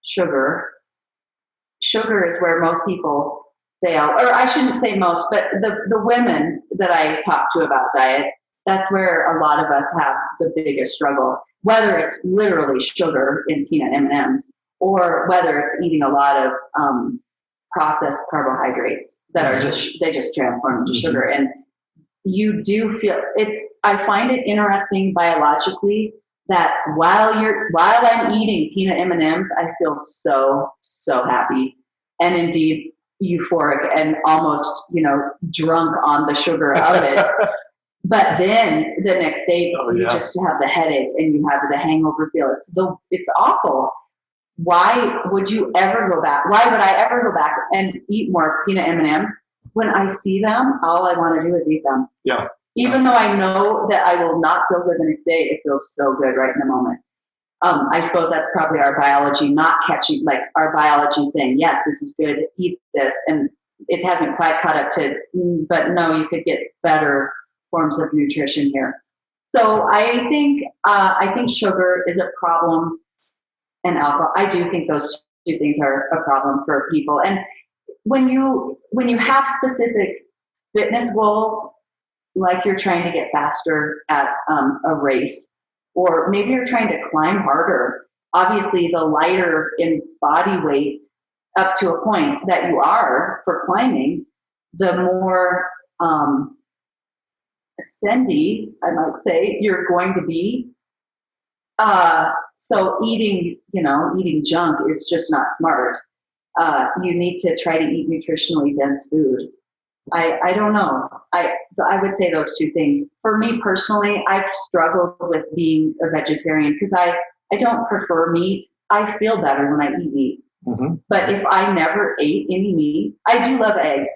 sugar, sugar is where most people fail. Or I shouldn't say most, but the women that I talk to about diet, that's where a lot of us have the biggest struggle, whether it's literally sugar in peanut M&Ms or whether it's eating a lot of processed carbohydrates that are they just transform into sugar. And you do feel I find it interesting biologically that while I'm eating peanut M&Ms, I feel so happy and indeed euphoric and almost, drunk on the sugar of it. But then the next day you just have the headache and you have the hangover feel. It's awful. Why would you ever go back? Why would I ever go back and eat more peanut M&Ms? When I see them, all I want to do is eat them. Yeah. Even though I know that I will not feel good the next day, it feels so good right in the moment. I suppose that's probably our biology not catching, like our biology saying, yes, this is good, eat this. And it hasn't quite caught up to, but no, you could get better forms of nutrition here. So I think sugar is a problem and alcohol. I do think those two things are a problem for people. And when you have specific fitness goals, like you're trying to get faster at a race, or maybe you're trying to climb harder, obviously the lighter in body weight up to a point that you are for climbing, the more ascendy, I might say, you're going to be. So eating junk is just not smart. You need to try to eat nutritionally dense food. I don't know. I would say those two things. For me personally, I've struggled with being a vegetarian because I don't prefer meat. I feel better when I eat meat. Mm-hmm. But if I never ate any meat, I do love eggs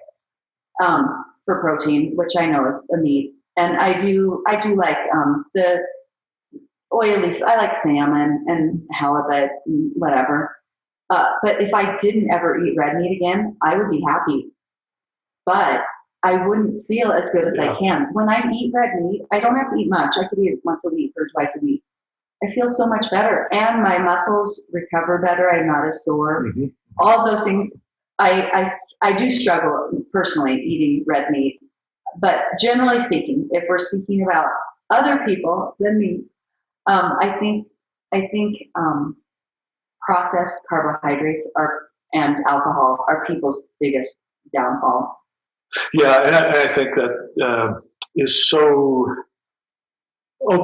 for protein, which I know is a meat. And I do like the oily, I like salmon and halibut and whatever. But if I didn't ever eat red meat again, I would be happy. But I wouldn't feel as good as I can. When I eat red meat, I don't have to eat much. I could eat it once a week or twice a week. I feel so much better. And my muscles recover better. I'm not as sore. Mm-hmm. All of those things. I do struggle personally eating red meat. But generally speaking, if we're speaking about other people than me, I think processed carbohydrates and alcohol are people's biggest downfalls. Yeah, and I think that is so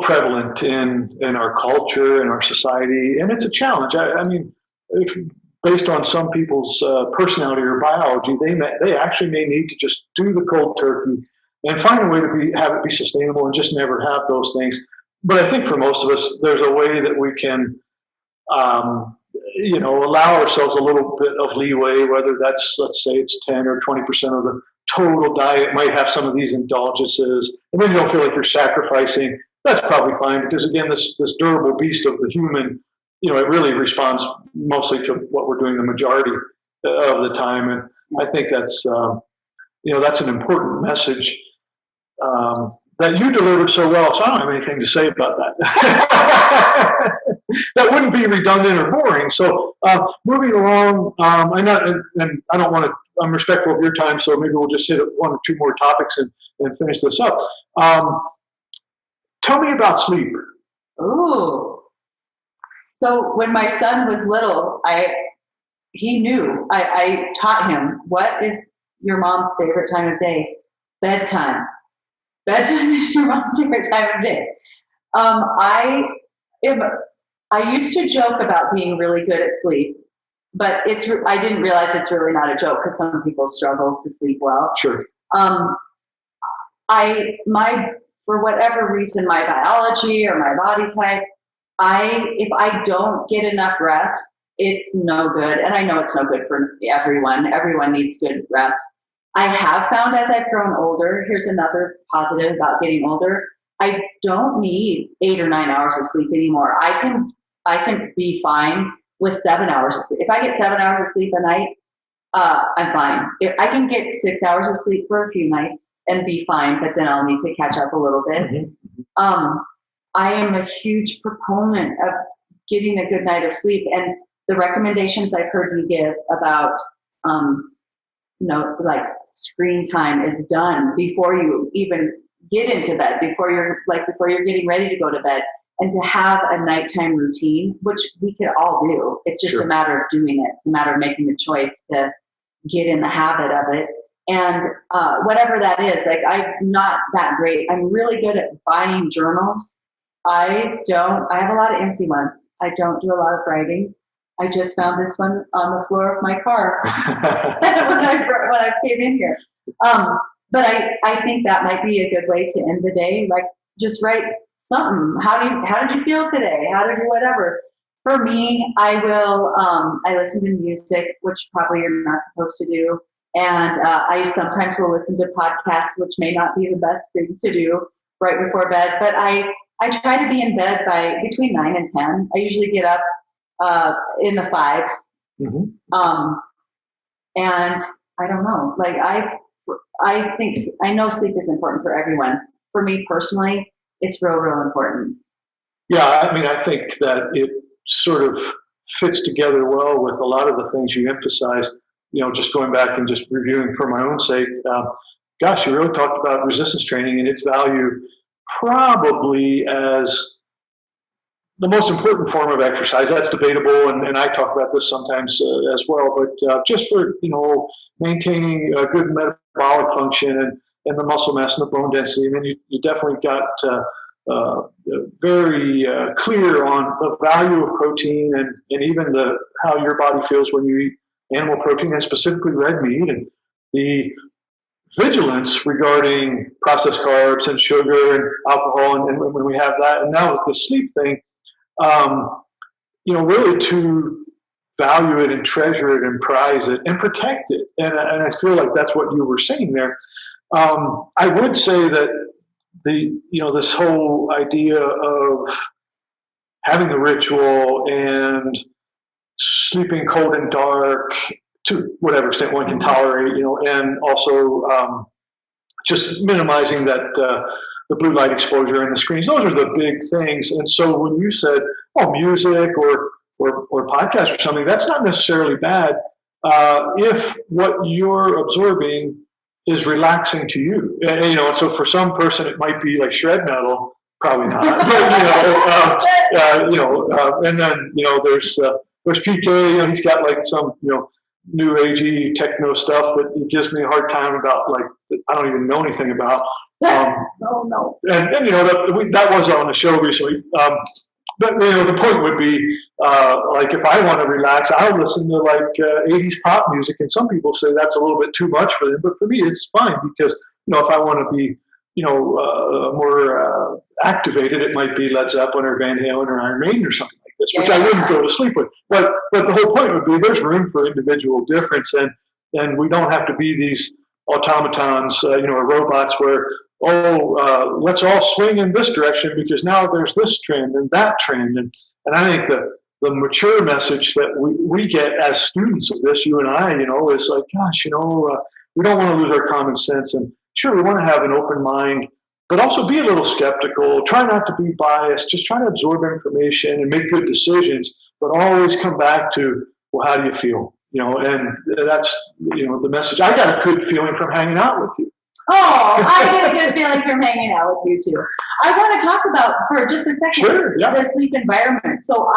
prevalent in our culture, in our society, and it's a challenge. I mean, based on some people's personality or biology, they actually may need to just do the cold turkey and find a way to have it be sustainable and just never have those things. But I think for most of us, there's a way that we can, allow ourselves a little bit of leeway, whether that's, let's say it's 10 or 20% of the total diet might have some of these indulgences, and then you don't feel like you're sacrificing. That's probably fine because, again, this durable beast of the human, it really responds mostly to what we're doing the majority of the time. And I think that's, that's an important message that you delivered so well. So I don't have anything to say about that. That wouldn't be redundant or boring. So moving along, I'm respectful of your time, so maybe we'll just hit one or two more topics and finish this up. Tell me about sleep. Ooh. So when my son was little, he knew. I taught him, what is your mom's favorite time of day? Bedtime. Bedtime is your mom's favorite time of day. I am. I used to joke about being really good at sleep, but I didn't realize it's really not a joke because some people struggle to sleep well. Sure. Um, for whatever reason, my biology or my body type, if I don't get enough rest, it's no good. And I know it's no good for everyone. Everyone needs good rest. I have found as I've grown older, here's another positive about getting older. I don't need 8 or 9 hours of sleep anymore. I can be fine with 7 hours of sleep. If I get 7 hours of sleep a night, I'm fine. If I can get 6 hours of sleep for a few nights and be fine, but then I'll need to catch up a little bit. Mm-hmm. I am a huge proponent of getting a good night of sleep, and the recommendations I've heard you give about, like screen time is done before you even get into bed, before you're getting ready to go to bed, and to have a nighttime routine, which we could all do. It's just a matter of doing it. It's a matter of making the choice to get in the habit of it. And whatever that is, like, I'm not that great. I'm really good at buying journals. I have a lot of empty ones. I don't do a lot of writing. I just found this one on the floor of my car when I came in here. But I think that might be a good way to end the day. Like, just write something. How did you feel today? How did you whatever? For me, I listen to music, which probably you're not supposed to do. And I sometimes will listen to podcasts, which may not be the best thing to do right before bed. But I try to be in bed by between 9 and 10. I usually get up in the 5s. Mm-hmm. And I don't know, like I know sleep is important for everyone. For me personally, it's real important. Yeah, I mean, I think that it sort of fits together well with a lot of the things you emphasize. Just going back and just reviewing for my own sake, gosh, you really talked about resistance training and its value probably as the most important form of exercise. That's debatable, and I talk about this sometimes as well, but just for, maintaining a good metabolic function and the muscle mass and the bone density, I mean, you definitely got very clear on the value of protein and even how your body feels when you eat animal protein, and specifically red meat, and the vigilance regarding processed carbs and sugar and alcohol, and when we have that, and now with the sleep thing, really to value it and treasure it and prize it and protect it. And I feel like that's what you were saying there. I would say that this whole idea of having the ritual and sleeping cold and dark to whatever extent one can tolerate, and also just minimizing that the blue light exposure and the screens. Those are the big things. And so when you said, music or podcast or something, that's not necessarily bad if what you're absorbing is relaxing to you. And so for some person it might be like shred metal, probably not. But, and then there's PK. He's got like some new agey techno stuff that he gives me a hard time about, like, I don't even know anything about. No. And that was on the show recently. But the point would be, like, if I want to relax, I'll listen to like 80s pop music, and some people say that's a little bit too much for them. But for me, it's fine because if I want to be more activated, it might be Led Zeppelin or Van Halen or Iron Maiden or something like this, which I wouldn't go to sleep with. But the whole point would be there's room for individual difference, and we don't have to be these automatons, or robots where let's all swing in this direction because now there's this trend and that trend. And I think the mature message that we get as students of this, you and I, is like, gosh, we don't want to lose our common sense. And sure, we want to have an open mind, but also be a little skeptical. Try not to be biased. Just try to absorb information and make good decisions, but always come back to, well, how do you feel? And that's, the message. I got a good feeling from hanging out with you. Oh, I get a good feeling from hanging out with you too. I want to talk about for just a second the sleep environment. So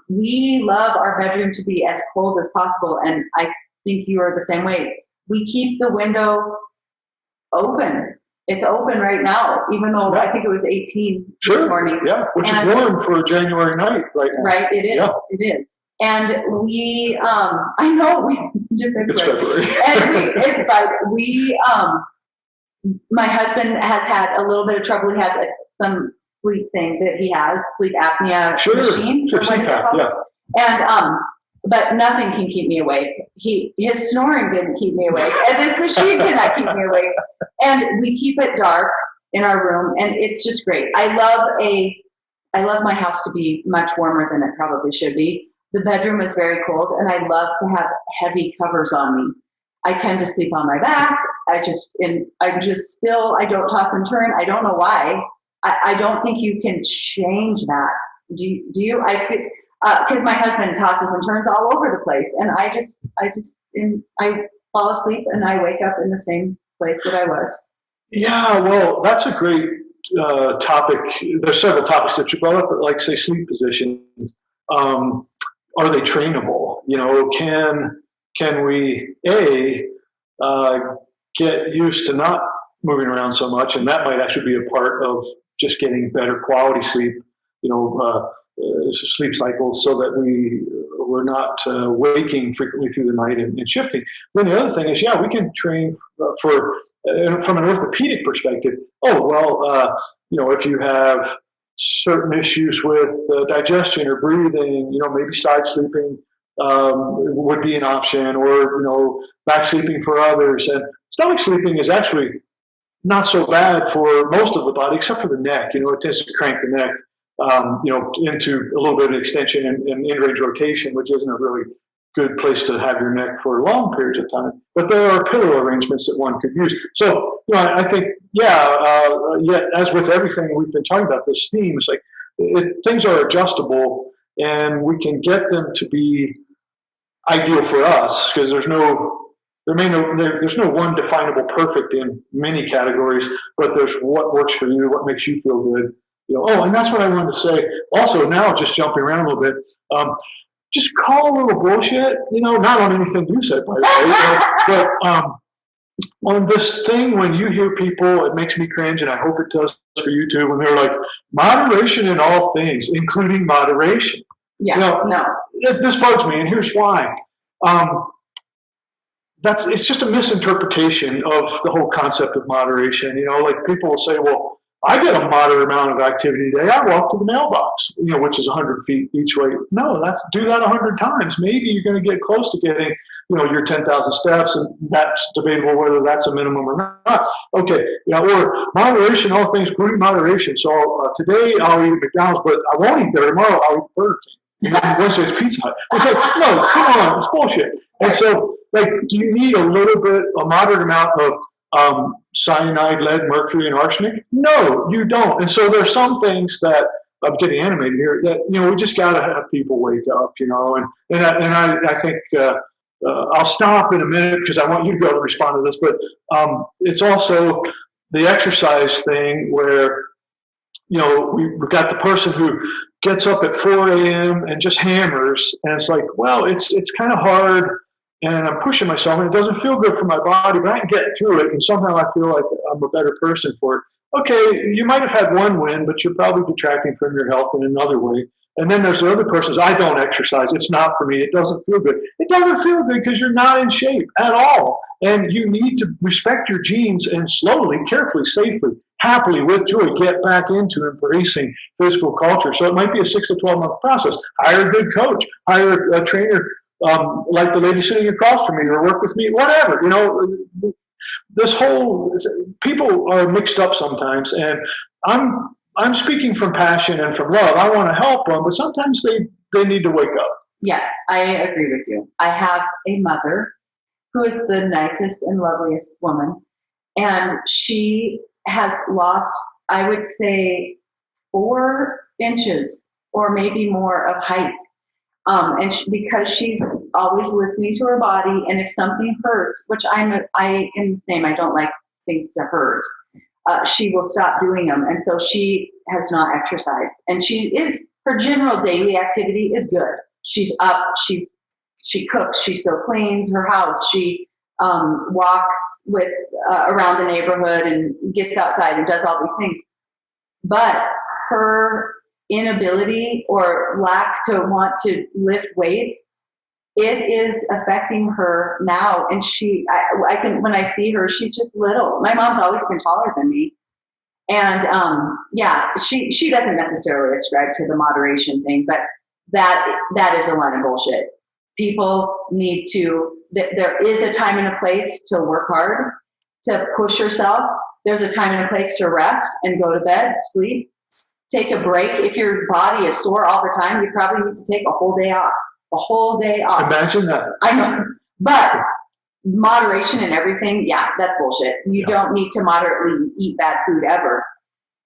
we love our bedroom to be as cold as possible, and I think you are the same way. We keep the window open. It's open right now, even though I think it was 18 this morning. Yeah, which is warm for a January night right now. Right, it is. Yeah. It is. And we, I know we just it's February. My husband has had a little bit of trouble. He has some sleep thing that he has, sleep apnea machine. Sure, CPAP, yeah. And, but nothing can keep me awake. His snoring didn't keep me awake, and this machine cannot keep me awake. And we keep it dark in our room, and it's just great. I love my house to be much warmer than it probably should be. The bedroom is very cold, and I love to have heavy covers on me. I tend to sleep on my back. I don't toss and turn. I don't know why. I don't think you can change that. Do you? Because my husband tosses and turns all over the place, and I fall asleep and I wake up in the same place that I was. Yeah, well, that's a great topic. There's several topics that you brought up, like say sleep positions. Are they trainable? Can we get used to not moving around so much, and that might actually be a part of just getting better quality sleep. Sleep cycles, so that we're not waking frequently through the night and shifting. Then the other thing is, we can train from an orthopedic perspective. If you have certain issues with digestion or breathing, maybe side sleeping would be an option, or back sleeping for others. And stomach sleeping is actually not so bad for most of the body, except for the neck. It tends to crank the neck, into a little bit of extension and in-range rotation, which isn't a really good place to have your neck for long periods of time. But there are pillow arrangements that one could use. So, I think, as with everything we've been talking about, this theme, it's like things are adjustable, and we can get them to be ideal for us, because there's no one definable perfect in many categories, but there's what works for you, what makes you feel good. And that's what I wanted to say. Also, now just jumping around a little bit, just call a little bullshit. Not on anything you said, by the way, but on this thing when you hear people, it makes me cringe, and I hope it does for you too. When they're like, moderation in all things, including moderation. Yeah. No. This bugs me, and here's why. It's just a misinterpretation of the whole concept of moderation. Like people will say, well, I get a moderate amount of activity today. I walk to the mailbox, which is 100 feet each way. No, do that 100 times. Maybe you're going to get close to getting, your 10,000 steps, and that's debatable whether that's a minimum or not. Okay, or moderation, all things including moderation. So today I'll eat McDonald's, but I won't eat there. Tomorrow I'll eat Burger King. Wednesday's Pizza Hut. It's like, no, come on, it's bullshit. And so, do you need a moderate amount of cyanide, lead, mercury, and arsenic? No, you don't. And so there's some things that I'm getting animated here that we just got to have people wake up, and I think I'll stop in a minute because I want you to be able to respond to this. But it's also the exercise thing where we've got the person who gets up at 4 a.m. and just hammers, and it's like, well, it's kind of hard. And I'm pushing myself, and it doesn't feel good for my body, but I can get through it, and somehow I feel like I'm a better person for it. Okay, you might have had one win, but you're probably detracting from your health in another way. And then there's the other person says, I don't exercise. It's not for me. It doesn't feel good. It doesn't feel good because you're not in shape at all. And you need to respect your genes and slowly, carefully, safely, happily, with joy, get back into embracing physical culture. So it might be a 6 to 12 month process. Hire a good coach, hire a trainer, like the lady sitting across from me, or work with me, whatever. This whole people are mixed up sometimes, and I'm speaking from passion and from love. I want to help them, but sometimes they need to wake up. Yes, I agree with you. I have a mother who is the nicest and loveliest woman, and she has lost, I would say, 4 inches or maybe more of height. Because she's always listening to her body, and if something hurts, which I am the same, I don't like things to hurt, she will stop doing them, and so she has not exercised. And her general daily activity is good. She's up, she cooks, she still cleans her house, she walks with around the neighborhood and gets outside and does all these things. But her inability or lack to want to lift weights, it is affecting her now. And I can, when I see her, she's just little. My mom's always been taller than me. And she doesn't necessarily ascribe to the moderation thing, but that is a line of bullshit. People need to, there is a time and a place to work hard, to push yourself. There's a time and a place to rest and go to bed, sleep, take a break. If your body is sore all the time, you probably need to take a whole day off. A whole day off. Imagine that. I know. But moderation and everything, yeah, that's bullshit. You don't need to moderately eat bad food ever.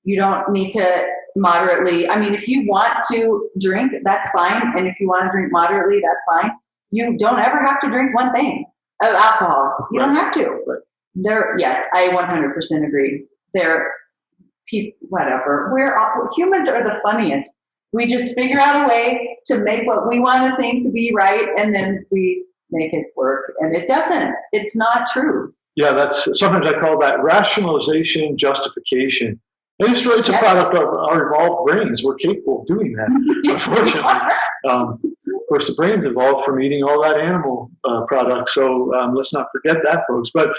You don't need to moderately, I mean, if you want to drink, that's fine. And if you want to drink moderately, that's fine. You don't ever have to drink one thing of alcohol. You don't have to. Yes, I 100% agree. Whatever. Humans are the funniest. We just figure out a way to make what we want to think to be right, and then we make it work. And it doesn't. It's not true. Yeah, that's sometimes I call that rationalization justification. And it's really, it's a product of our evolved brains. We're capable of doing that, unfortunately. Of course, the brain's evolved from eating all that animal product. So let's not forget that, folks. But,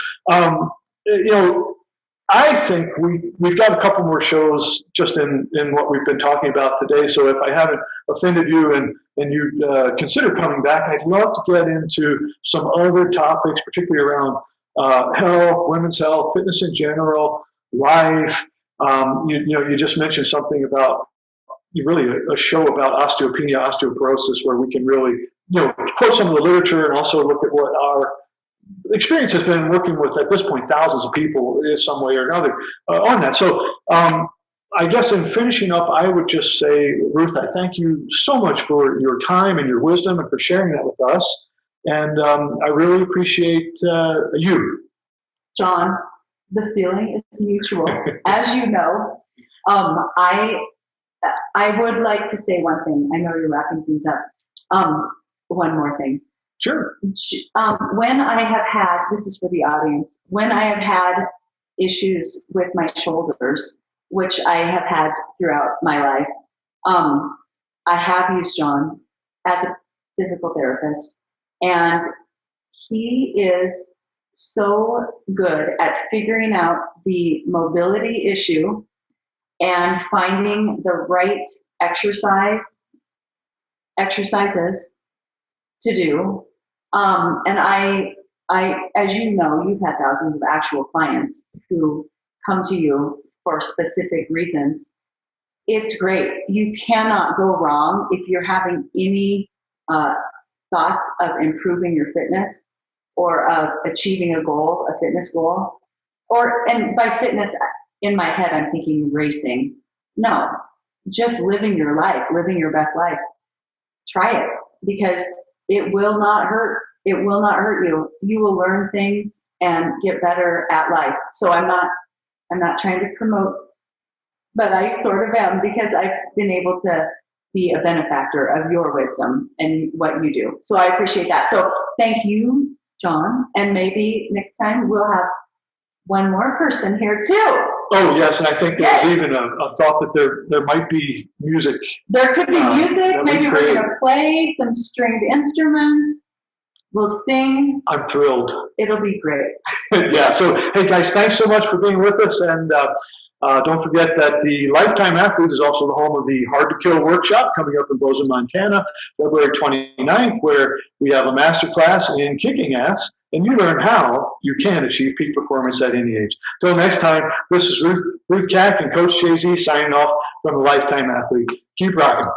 I think we've got a couple more shows just in what we've been talking about today. So if I haven't offended you and you consider coming back, I'd love to get into some other topics, particularly around health, women's health, fitness in general, life. You just mentioned something about really a show about osteopenia, osteoporosis, where we can really quote some of the literature and also look at what our experience has been working with, at this point, thousands of people in some way or another on that. So I guess in finishing up, I would just say, Ruth, I thank you so much for your time and your wisdom and for sharing that with us. And I really appreciate you. John, the feeling is mutual. As you know, I would like to say one thing. I know you're wrapping things up. One more thing. Sure. When I have had, this is for the audience, when I have had issues with my shoulders, which I have had throughout my life, I have used John as a physical therapist, and he is so good at figuring out the mobility issue and finding the right exercises to do. And I, as you know, you've had thousands of actual clients who come to you for specific reasons. It's great. You cannot go wrong if you're having any thoughts of improving your fitness or of achieving a goal, a fitness goal. And by fitness, in my head, I'm thinking racing. No, just living your life, living your best life. Try it, because it will not hurt. It will not hurt you. You will learn things and get better at life. So I'm not trying to promote, but I sort of am, because I've been able to be a benefactor of your wisdom and what you do. So I appreciate that. So thank you, John. And maybe next time we'll have one more person here too. Oh, yes, and I think there's even a thought that there might be music. There could be music. Maybe we're going to play some stringed instruments. We'll sing. I'm thrilled. It'll be great. Yeah, so, hey, guys, thanks so much for being with us. And don't forget that the Lifetime Athlete is also the home of the Hard to Kill workshop coming up in Bozeman, Montana, February 29th, where we have a masterclass in kicking ass, and you learn how you can achieve peak performance at any age. Till next time, this is Ruth Kack and Coach Jay-Z signing off from the Lifetime Athlete. Keep rocking.